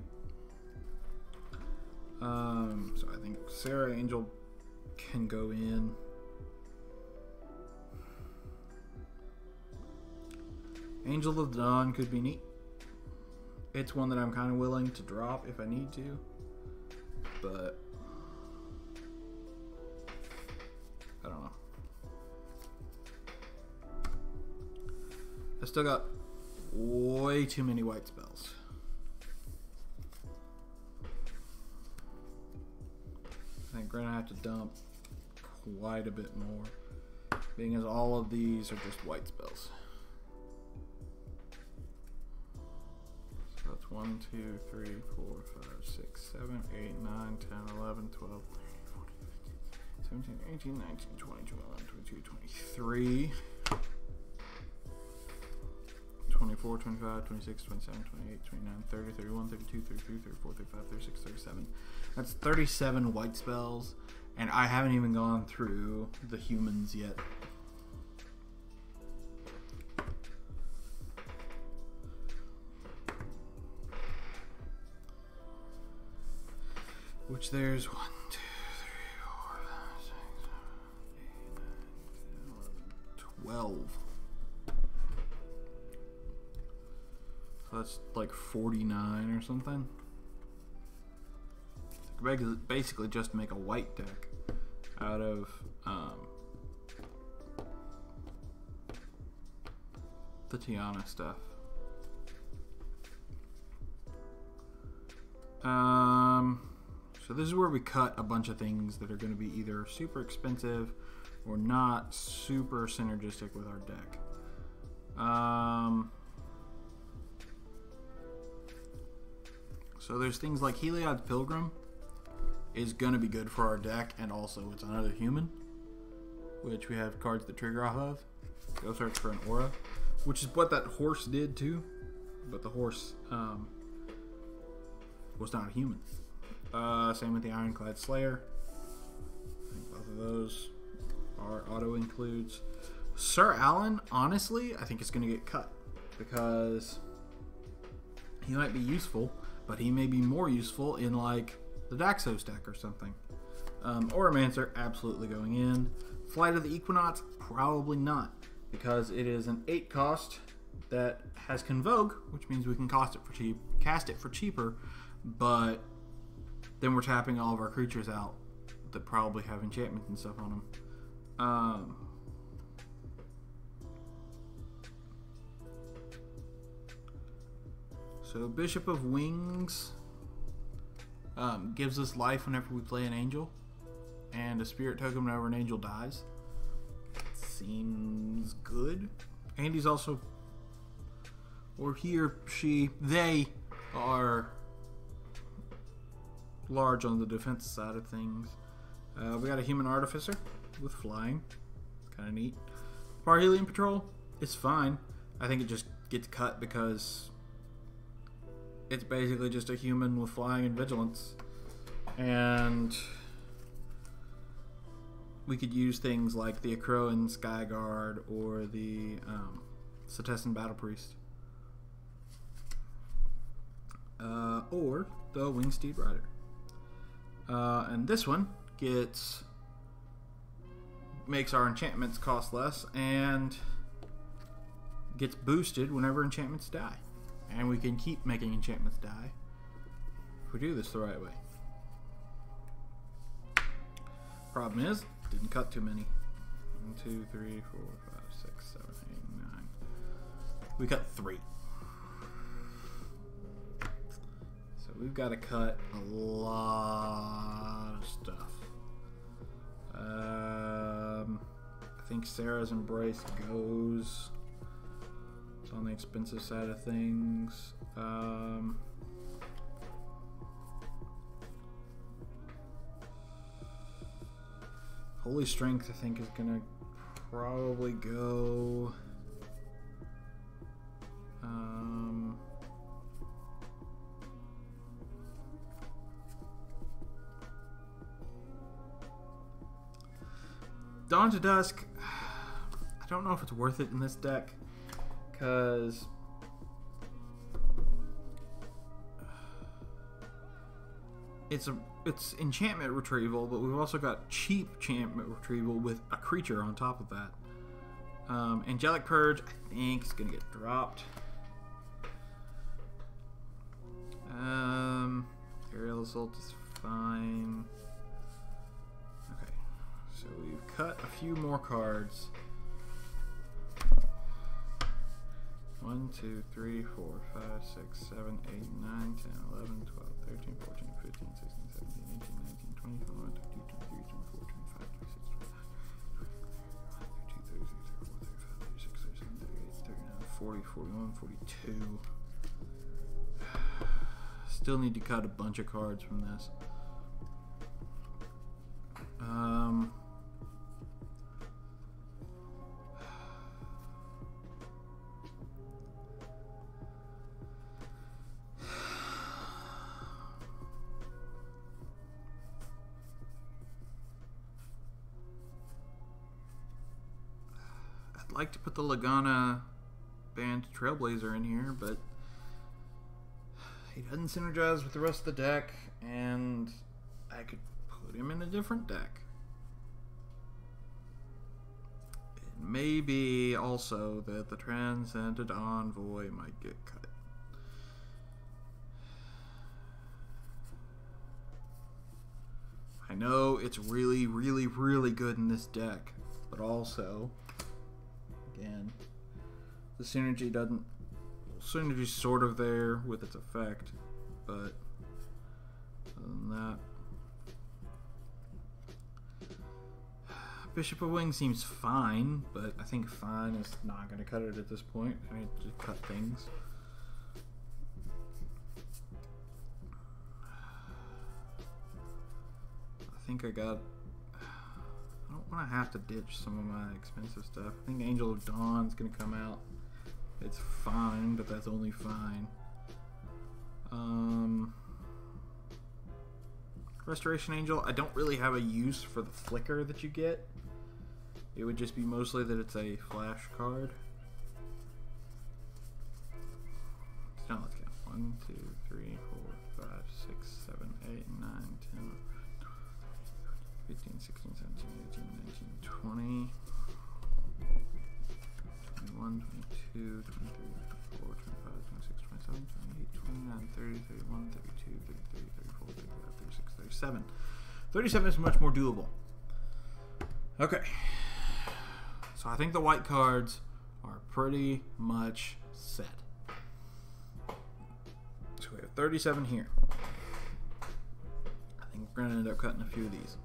So I think Sarah Angel can go in. Angel of Dawn could be neat. It's one that I'm kind of willing to drop if I need to, but I don't know. I still got way too many white spells. I think we're gonna have to dump quite a bit more, being as all of these are just white spells. So that's 1, 2, 3, 4, 5, 6, 7, 8, 9, 10, 11, 12, 13, 14, 15, 17, 18, 19, 20, 21, 22, 23. 24, 25, 26, 27, 28, 29, 30, 31, 32, 33, 34, 35, 36, 37. That's 37 white spells, and I haven't even gone through the humans yet. Which there's 1, 2, 3, 4, 5, 6, 7, 8, 9, 10, 11, 12. So that's like 49 or something. Basically just make a white deck out of the TIANA stuff. So this is where we cut a bunch of things that are going to be either super expensive or not super synergistic with our deck. So there's things like Heliod's Pilgrim is going to be good for our deck, and also it's another human, which we have cards that trigger off of. Go search for an aura, which is what that horse did too, but the horse was not a human. Same with the Ironclad Slayer. I think both of those are auto includes. Sir Alan, honestly, I think it's going to get cut because he might be useful, but he may be more useful in like the Daxos deck or something. Oromancer, absolutely going in. Flight of the Equinox, probably not, because it is an 8 cost that has Convoke, which means we can cast it for cheaper, but then we're tapping all of our creatures out that probably have enchantments and stuff on them. So Bishop of Wings gives us life whenever we play an angel, and a spirit token whenever an angel dies. Seems good. And he's also, or he or she, they are large on the defense side of things. We got a Human Artificer with flying. It's kind of neat. Parhelion Patrol is fine. I think it just gets cut because it's basically just a human with flying and vigilance. And we could use things like the Akroan Skyguard or the Setessan Battle Priest. Or the Wingsteed Rider. And this one makes our enchantments cost less and gets boosted whenever enchantments die. And we can keep making enchantments die if we do this the right way. Problem is, didn't cut too many. 1, 2, 3, 4, 5, 6, 7, 8, 9. We cut 3. So we've got to cut a lot of stuff. I think Sarah's Embrace goes. It's on the expensive side of things. Holy Strength, I think, is gonna probably go. Dawn to Dusk, I don't know if it's worth it in this deck, because it's enchantment retrieval, but we've also got cheap enchantment retrieval with a creature on top of that. Angelic Purge, I think, is going to get dropped. Aerial Assault is fine. Okay, so we've cut a few more cards. 1, 2, 3, 4, 5, 6, 7, 8, 9, 10, 11, 12, 13, 14, 15, 16, 17, 18, 19, 20, 21, 22, 23, 24, 25, 26, 27, 28, 39, 40, 41, 42. Still need to cut a bunch of cards from this. I'd like to put the Lagana Band Trailblazer in here, but he doesn't synergize with the rest of the deck, and I could put him in a different deck. It may be also that the Transcendent Envoy might get cut. I know it's really, really, really good in this deck, but also, again, the synergy doesn't. Synergy's sort of there with its effect, but other than that, Bishop of Wings seems fine, but I think fine is not going to cut it at this point. I need to cut things. I think I don't want to have to ditch some of my expensive stuff. I think Angel of Dawn's going to come out. It's fine, but that's only fine. Restoration Angel, I don't really have a use for the flicker that you get. It would just be mostly that it's a flash card. Now let's count. 1, 2, 3, 4, 5, 6, 7, 8, 9, 10, 15, 16, 17, 18, 19, 20. 21, 22, 23, 24, 25, 26, 27, 28, 29, 30, 31, 32, 33, 34, 35, 36, 37. 37 is much more doable. Okay. So I think the white cards are pretty much set. So we have 37 here. I think we're going to end up cutting a few of these.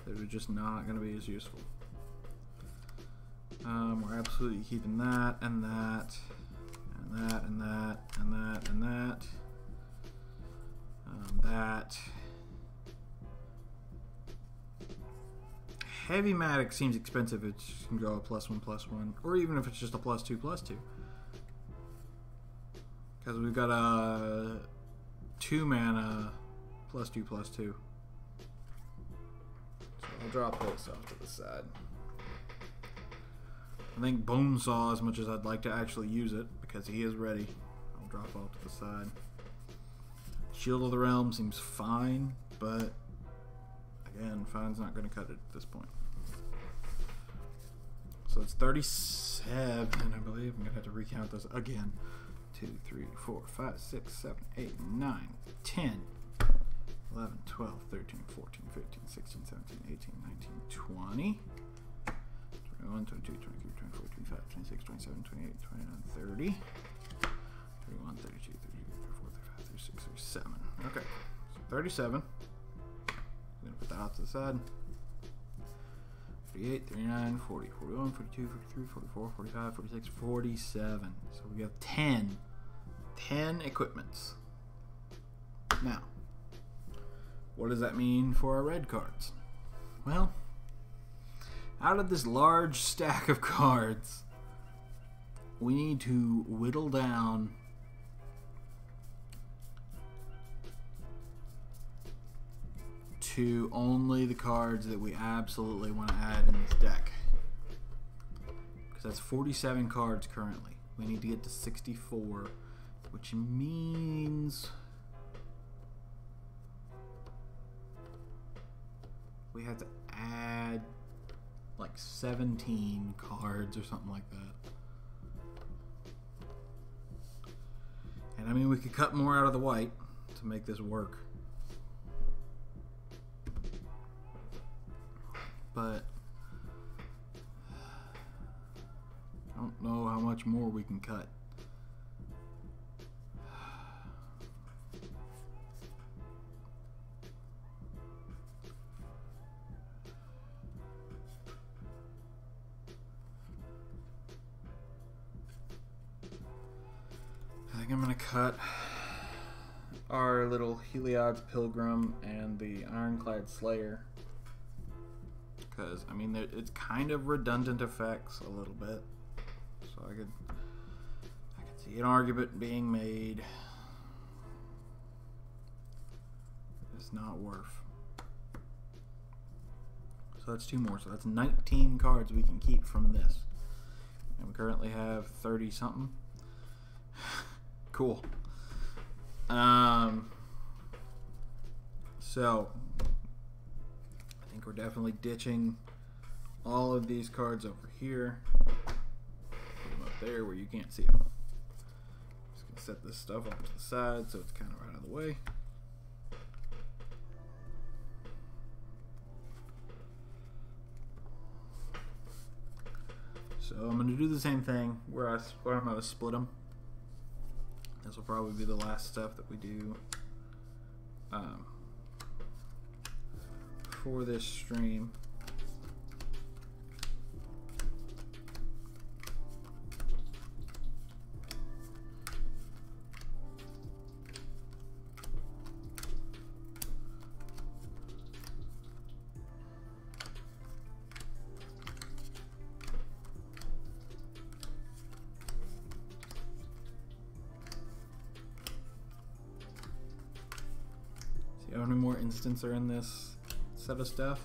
They're just not going to be as useful. We're absolutely keeping that, and that, and that, and that, and that, and that. That. Heavy Matic seems expensive. It can go a +1/+1, or even if it's just a +2/+2. Because we've got a 2-mana +2/+2. So I'll drop this off to the side. I think Bonesaw, as much as I'd like to actually use it, because he is ready, I'll drop off to the side. Shield of the Realm seems fine, but again, fine's not going to cut it at this point. So it's 37, I believe. I'm going to have to recount this again. 2, 3, 4, 5, 6, 7, 8, 9, 10, 11, 12, 13, 14, 15, 16, 17, 18, 19, 20. 21, 22, 23, 24, 25, 26, 27, 28, 29, 30. 31, 32, 33, 34, 35, 36, 37. Okay, so 37. I'm going to put that off to the side. 48, 39, 40, 41, 42, 43, 44, 45, 46, 47. So we have 10 equipments. Now, what does that mean for our red cards? Well, out of this large stack of cards, we need to whittle down to only the cards that we absolutely want to add in this deck. Because that's 47 cards currently. We need to get to 64, which means we have to add like 17 cards or something like that. And I mean, we could cut more out of the white to make this work. But I don't know how much more we can cut. I think I'm gonna cut our little Heliod's Pilgrim and the Ironclad Slayer. Because, I mean, it's kind of redundant effects a little bit. So I could see an argument being made. It's not worth. So that's 2 more. So that's 19 cards we can keep from this. And we currently have 30 something. Cool. So I think we're definitely ditching all of these cards over here. Put them up there where you can't see them. Just gonna set this stuff off to the side so it's kind of right out of the way. So I'm gonna do the same thing where I'm gonna split them. This will probably be the last stuff that we do for this stream. See how many more instants are in this set of stuff?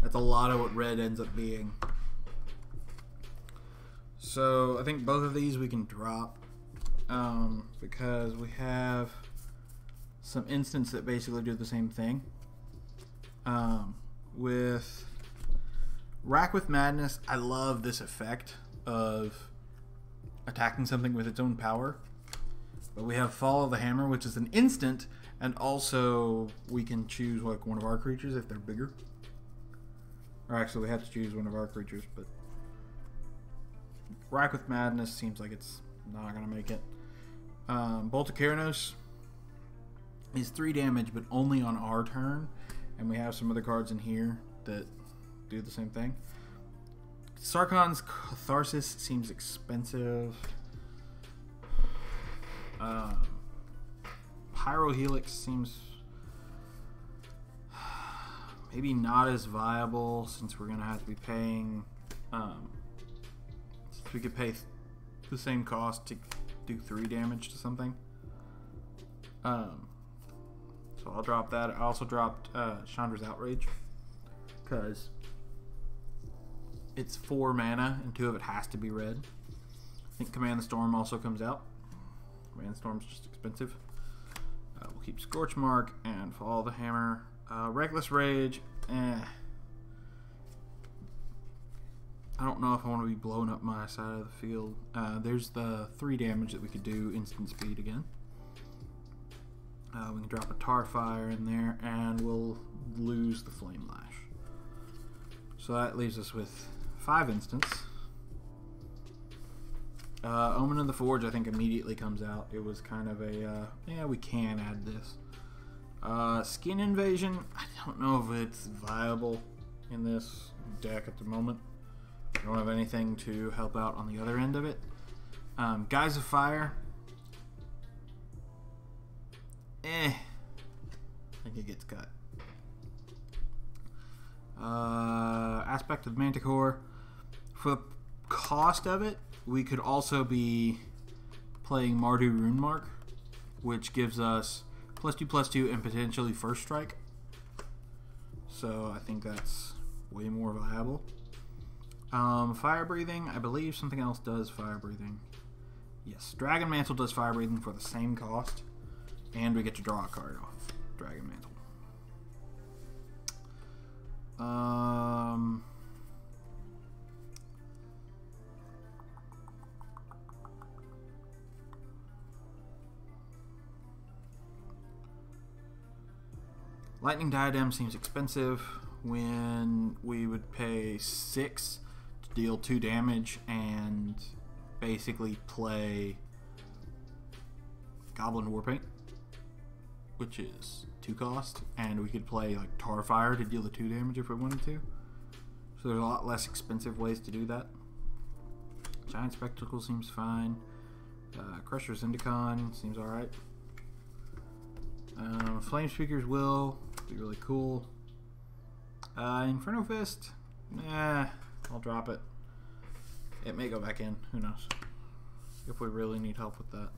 That's a lot of what red ends up being. So I think both of these we can drop because we have some instants that basically do the same thing. With Rack with Madness, I love this effect of attacking something with its own power. But we have Fall of the Hammer, which is an instant, and also we can choose like one of our creatures if they're bigger. Or actually we have to choose one of our creatures, but Rack with Madness seems like it's not going to make it. Bolt of Keranos is 3 damage, but only on our turn. And we have some other cards in here that do the same thing. Sarkon's Catharsis seems expensive. Pyrohelix seems maybe not as viable since we're going to have to be paying... since we could pay the same cost to do 3 damage to something. So I'll drop that. I also dropped Chandra's Outrage because it's 4 mana and 2 of it has to be red. I think Command the Storm also comes out. Command the Storm's just expensive. We'll keep Scorchmark and Fall of the Hammer. Reckless Rage. I don't know if I want to be blowing up my side of the field. There's the 3 damage that we could do instant speed again. We can drop a Tarfire in there and we'll lose the Flame Lash. So that leaves us with 5 instants. Omen of the Forge I think immediately comes out. It was kind of a, yeah, we can add this. Skin Invasion, I don't know if it's viable. in this deck at the moment. I don't have anything to help out on the other end of it. Guys of Fire. I think it gets cut. Aspect of the Manticore. For the cost of it, we could also be playing Mardu Runemark, which gives us +2/+2 and potentially first strike. So I think that's way more viable. Fire breathing, I believe something else does fire breathing. Yes, Dragon Mantle does fire breathing for the same cost, and we get to draw a card off Dragon Mantle. Lightning Diadem seems expensive when we would pay 6 to deal 2 damage and basically play Goblin Warpaint, which is 2 cost, and we could play like Tarfire to deal the 2 damage if we wanted to. So there's a lot less expensive ways to do that. Giant Spectacle seems fine. Crusher Zendikon seems alright. Flame Speaker's Will be really cool. Inferno Fist, I'll drop it. It may go back in, who knows, if we really need help with that.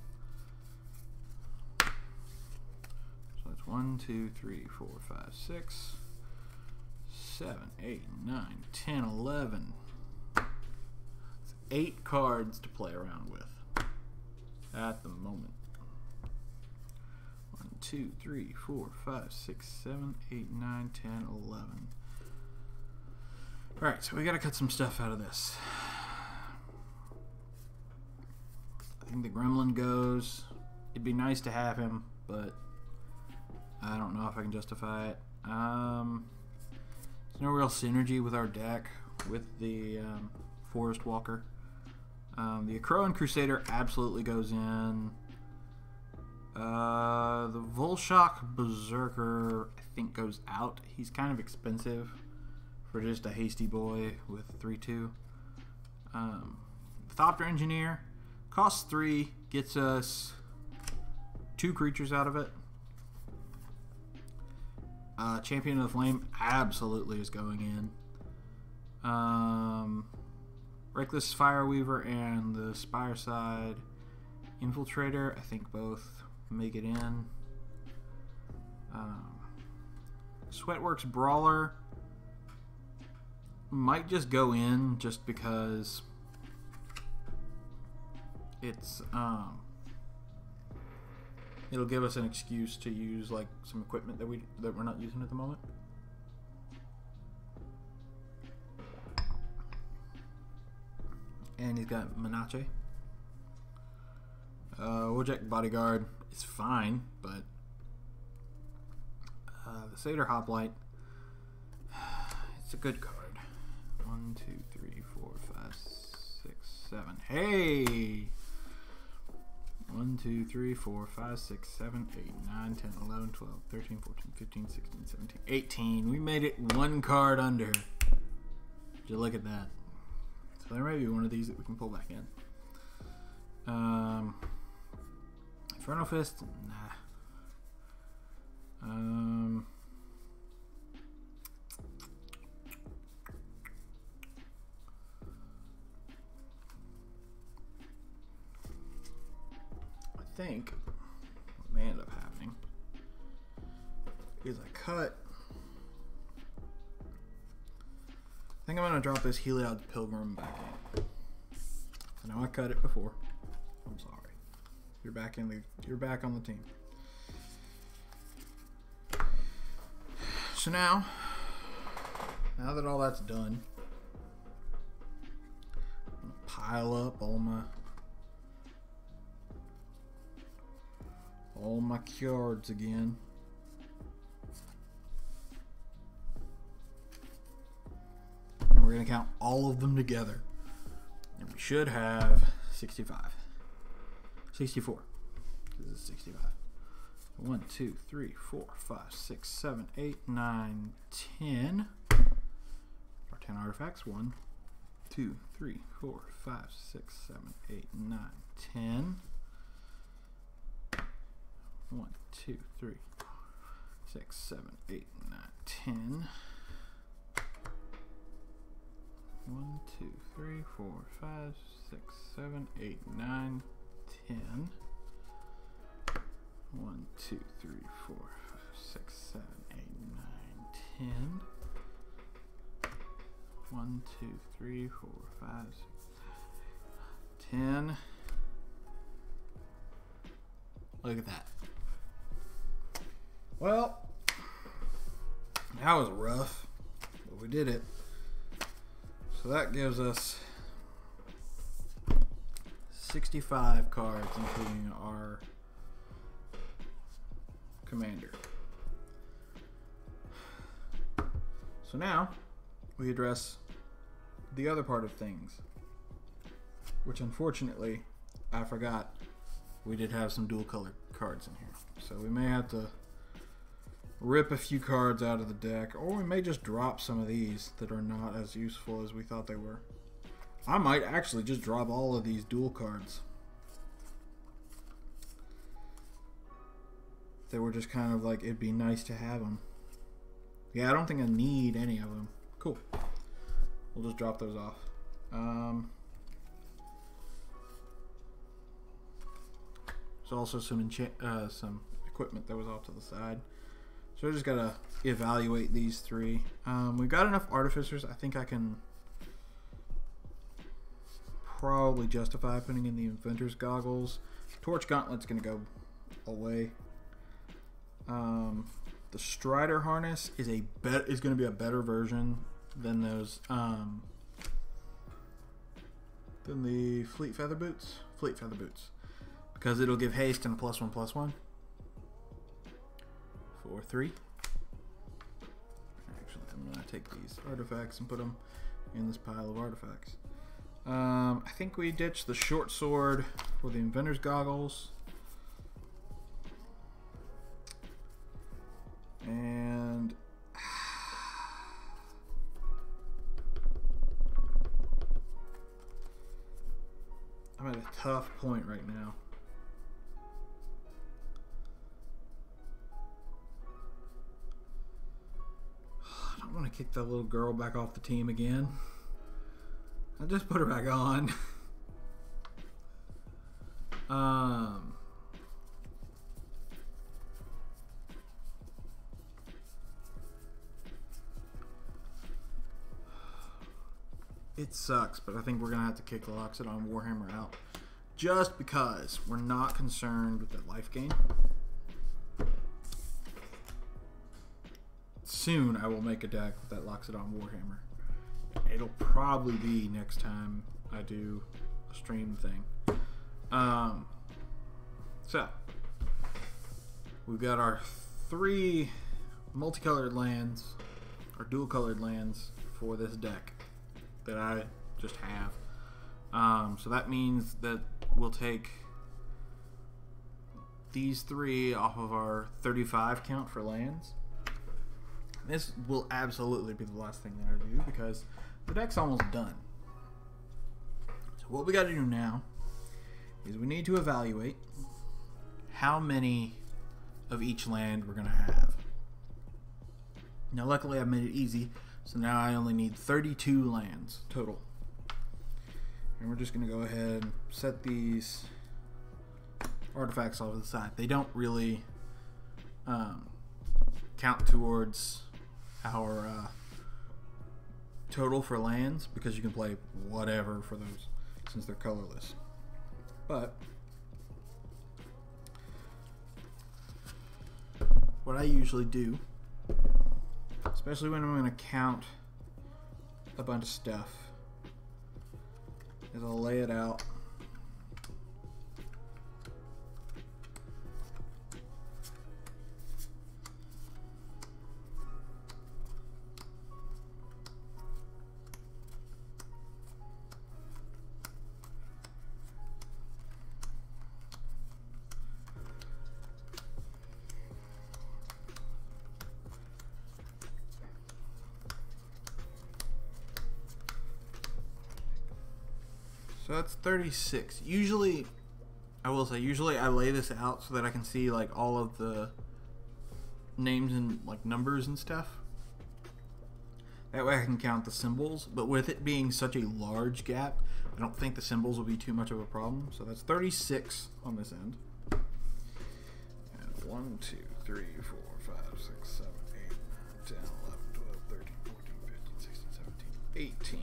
So that's 1, 2, 3, 4, 5, 6, 7, 8, 9, 10, 11. It's 8 cards to play around with at the moment. 1, 2, 3, 4, 5, 6, 7, 8, 9, 10, 11. Alright, so we gotta cut some stuff out of this. I think the Gremlin goes. It'd be nice to have him, but I don't know if I can justify it. There's no real synergy with our deck with the Forest Walker. The Akroan Crusader absolutely goes in. The Volshock Berserker I think goes out. He's kind of expensive for just a hasty boy with 3/2. Thopter Engineer costs 3, gets us 2 creatures out of it. Champion of the Flame absolutely is going in. Reckless Fireweaver and the Spireside Infiltrator, I think both make it in. Sweatworks Brawler might just go in just because it's it'll give us an excuse to use like some equipment that we're not using at the moment. And he's got Menache. Wojak Bodyguard is fine, but the Satyr Hoplite, it's a good card. 1, 2, 3, 4, 5, 6, 7. Hey! 1, 2, 3, 4, 5, 6, 7, 8, 9, 10, 11, 12, 13, 14, 15, 16, 17, 18. We made it 1 card under. Would you look at that? So there may be one of these that we can pull back in. Inferno Fist? Nah. I think what may end up happening is I cut. I think I'm gonna drop this Heliod's Pilgrim back in. I know I cut it before. I'm sorry. You're back on the team. So now that all that's done, I'm gonna pile up all my cards again. And we're gonna count all of them together. And we should have 65. 64. This is 65. 1, 2, 3, 4, 5, 6, 7, 8, 9, 10. 10 artifacts. 1, 2, 3, 4, 5, 6, 7, 8, 9, 10. 1, 2, 3, 6, 7, 8, 9, 10. 1, 2, 3, 4, 5, 6, 7, 8, 9, 10. 1, 2, 3, 4, 5, 6, 7, 8, 9, 10. 1, 2, 3, 4, 5, 6, 10. Look at that. Well, that was rough, but we did it. So that gives us 65 cards, including our commander. So now we address the other part of things, which unfortunately I forgot we did have some dual colored cards in here. So we may have to rip a few cards out of the deck, or we may just drop some of these that are not as useful as we thought they were. I might actually just drop all of these dual cards. They were just kind of like, it'd be nice to have them. Yeah, I don't think I need any of them. Cool. We'll just drop those off. There's also some equipment that was off to the side. So I just gotta evaluate these three. We've got enough artificers. I think I can probably justify putting in the inventor's goggles. Torch gauntlet's gonna go away. The Strider harness is gonna be a better version than those than the Fleet Feather Boots. Because it'll give haste and +1/+1. 4, 3. Actually, I'm gonna take these artifacts and put them in this pile of artifacts. I think we ditched the short sword for the inventor's goggles. And I'm at a tough point right now. I don't want to kick that little girl back off the team again. I just put her back on. It sucks, but I think we're gonna have to kick the Loxodon Warhammer out, just because we're not concerned with the life gain. Soon I will make a deck with that Loxodon Warhammer. It'll probably be next time I do a stream thing. So we've got our 3 multicolored lands, or dual colored lands for this deck that I just have. So that means that we'll take these 3 off of our 35 count for lands. This will absolutely be the last thing that I do because the deck's almost done. So what we got to do now is we need to evaluate how many of each land we're going to have. Now luckily I've made it easy, so now I only need 32 lands total. And we're just going to go ahead and set these artifacts off to the side. They don't really count towards our total for lands because you can play whatever for those since they're colorless. But what I usually do, especially when I'm going to count a bunch of stuff, is I'll lay it out So that's 36. Usually, I will say, usually I lay this out so that I can see like all of the names and like numbers and stuff. That way I can count the symbols. But with it being such a large gap, I don't think the symbols will be too much of a problem. So that's 36 on this end. And 1, 2, 3, 4, 5, 6, 7, 8, 9, 10, 11, 12, 13, 14, 15, 16, 17, 18.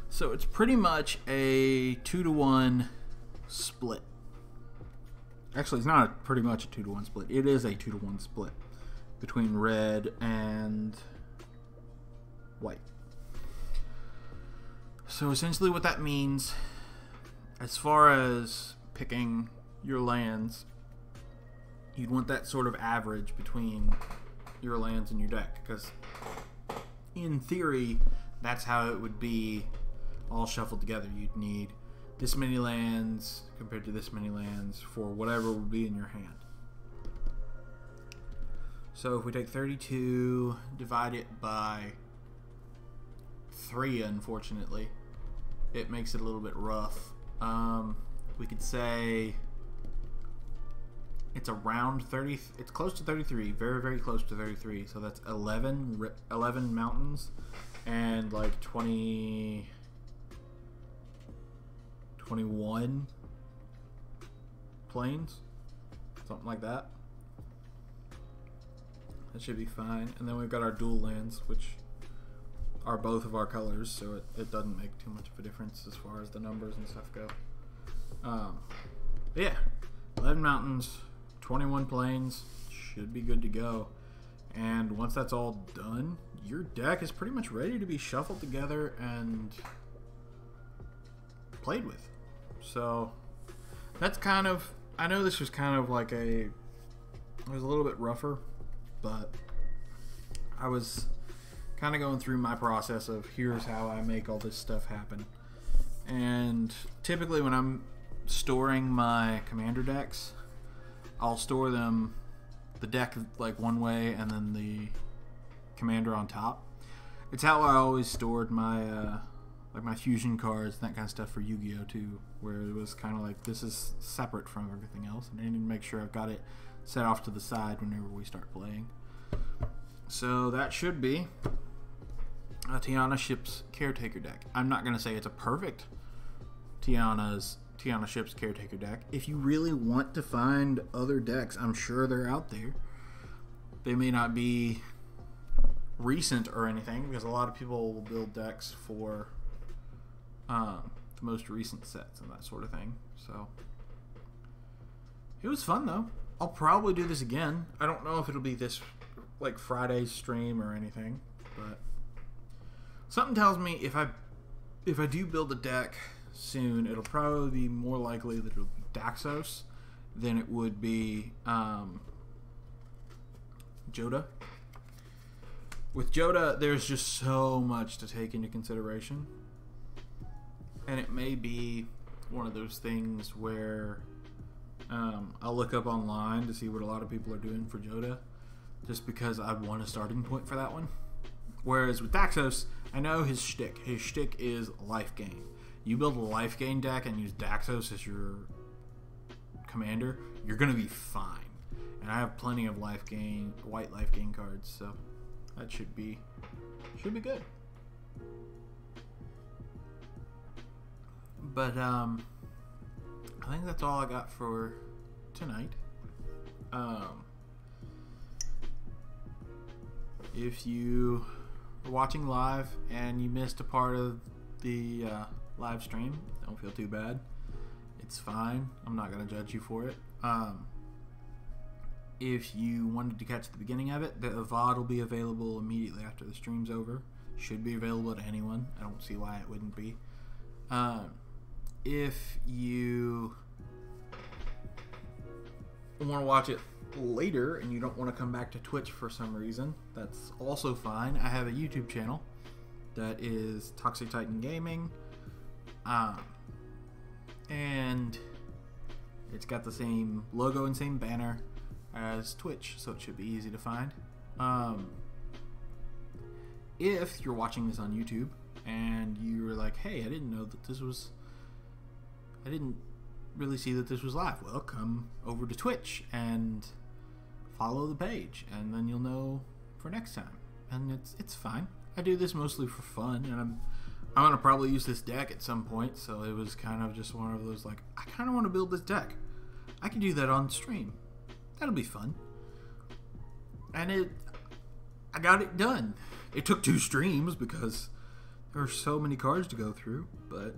So it's pretty much a 2-to-1 split. Actually, it's not pretty much a 2-to-1 split. It is a 2-to-1 split between red and white. So essentially what that means, as far as picking your lands, you'd want that sort of average between your lands and your deck, because in theory, that's how it would be all shuffled together. You'd need this many lands compared to this many lands for whatever would be in your hand. So if we take 32, divide it by 3, unfortunately, it makes it a little bit rough. We could say it's around 30, it's close to 33, very, very close to 33. So that's 11 mountains and like 21 plains, something like that. That should be fine. And then we've got our dual lands, which are both of our colors, so it doesn't make too much of a difference as far as the numbers and stuff go. Yeah, 11 mountains, 21 plains, should be good to go. And once that's all done, your deck is pretty much ready to be shuffled together and played with. So that's kind of, I know this was kind of like it was a little bit rougher, but I was kind of going through my process of here's how I make all this stuff happen. And typically when I'm storing my commander decks, I'll store them, the deck like one way and then the commander on top. It's how I always stored my like my fusion cards and that kind of stuff for Yu-Gi-Oh! Too, where it was kind of like this is separate from everything else, and I need to make sure I've got it set off to the side whenever we start playing. So that should be a TIANA Ships Caretaker deck. I'm not going to say it's a perfect TIANA Ships Caretaker deck. If you really want to find other decks, I'm sure they're out there. They may not be recent or anything, because a lot of people will build decks for the most recent sets and that sort of thing. So it was fun though. I'll probably do this again. I don't know if it'll be this like Friday's stream or anything, but something tells me if I do build a deck soon, it'll probably be more likely that it'll be Daxos than it would be Joda. With Joda, there's just so much to take into consideration, and it may be one of those things where I'll look up online to see what a lot of people are doing for Joda, just because I want a starting point for that one. Whereas with Daxos, I know his shtick. His shtick is life gain. You build a life gain deck and use Daxos as your commander, you're going to be fine. And I have plenty of life gain, white life gain cards, so that should be good. But I think that's all I got for tonight. If you are watching live and you missed a part of the live stream, don't feel too bad. It's fine. I'm not going to judge you for it. If you wanted to catch the beginning of it, the VOD will be available immediately after the stream's over. Should be available to anyone. I don't see why it wouldn't be. If you want to watch it later and you don't want to come back to Twitch for some reason, that's also fine. I have a YouTube channel that is Toxic Titan Gaming, and it's got the same logo and same banner as Twitch, so it should be easy to find. If you're watching this on YouTube, and you were like, hey, I didn't know that this was, I didn't really see that this was live. Well, come over to Twitch and follow the page, and then you'll know for next time. And it's fine. I do this mostly for fun, and I'm gonna probably use this deck at some point, so it was kind of just one of those, like, I kind of want to build this deck. I can do that on stream. That'll be fun. And I got it done. It took 2 streams because there are so many cards to go through, but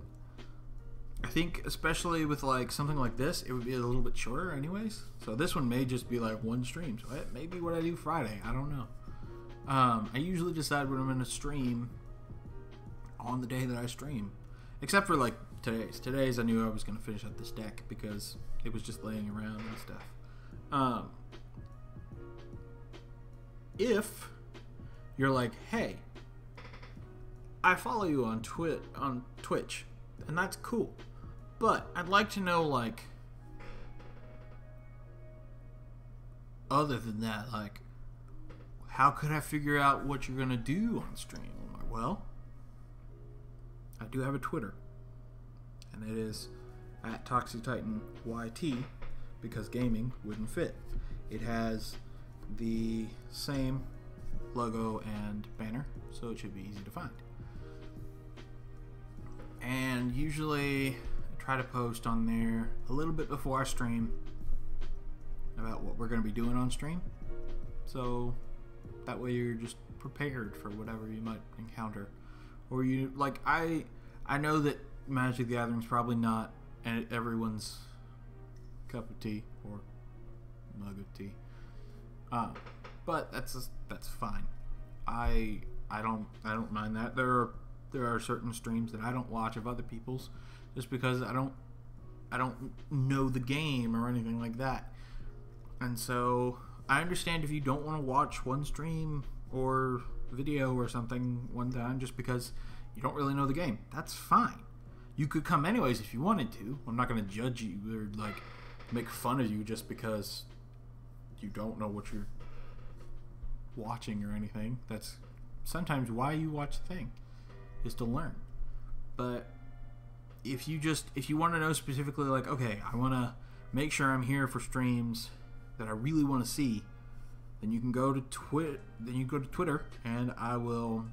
I think especially with like something like this, it would be a little bit shorter anyways. So this one may just be like 1 stream. So it may be what I do Friday. I don't know. I usually decide when I'm going to stream on the day that I stream. Except for like today's. Today's I knew I was going to finish up this deck because it was just laying around and stuff. If you're like, hey, I follow you on Twitch, and that's cool, but I'd like to know, like, other than that, like, how could I figure out what you're gonna do on stream? I'm like, well, I do have a Twitter, and it is at ToxicTitanYT, because gaming wouldn't fit. It has the same logo and banner, so it should be easy to find. And usually I try to post on there a little bit before I stream about what we're going to be doing on stream, so that way you're just prepared for whatever you might encounter. Or you, like, I know that Magic the Gathering is probably not everyone's cup of tea or mug of tea, but that's fine. I don't mind that. There are certain streams that I don't watch of other people's just because I don't know the game or anything like that. And so I understand if you don't want to watch one stream or video or something one time just because you don't really know the game. That's fine. You could come anyways if you wanted to. I'm not going to judge you or like make fun of you just because you don't know what you're watching or anything. That's sometimes why you watch the thing, is to learn. But if you want to know specifically, like, okay, I want to make sure I'm here for streams that I really want to see, then you can go to Twitter, and I will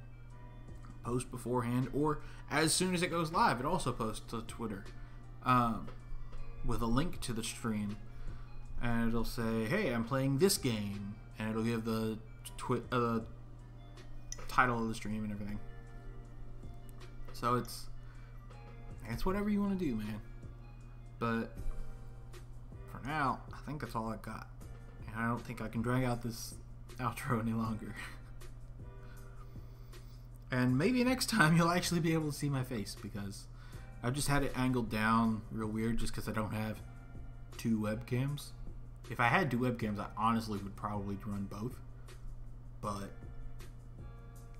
post beforehand, or as soon as it goes live, it also posts to Twitter with a link to the stream, and it'll say, hey, I'm playing this game, and it'll give the title of the stream and everything. So it's whatever you want to do, man. But for now, I think that's all I got, and I don't think I can drag out this outro any longer. And maybe next time you'll actually be able to see my face, because I've just had it angled down real weird just because I don't have 2 webcams. If I had 2 webcams, I honestly would probably run both. But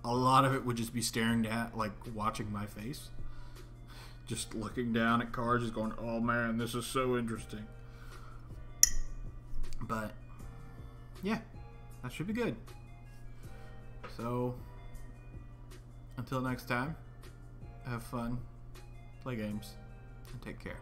a lot of it would just be staring at, like, watching my face. Just looking down at cards, just going, oh man, this is so interesting. But, yeah, that should be good. So, until next time, have fun, play games, and take care.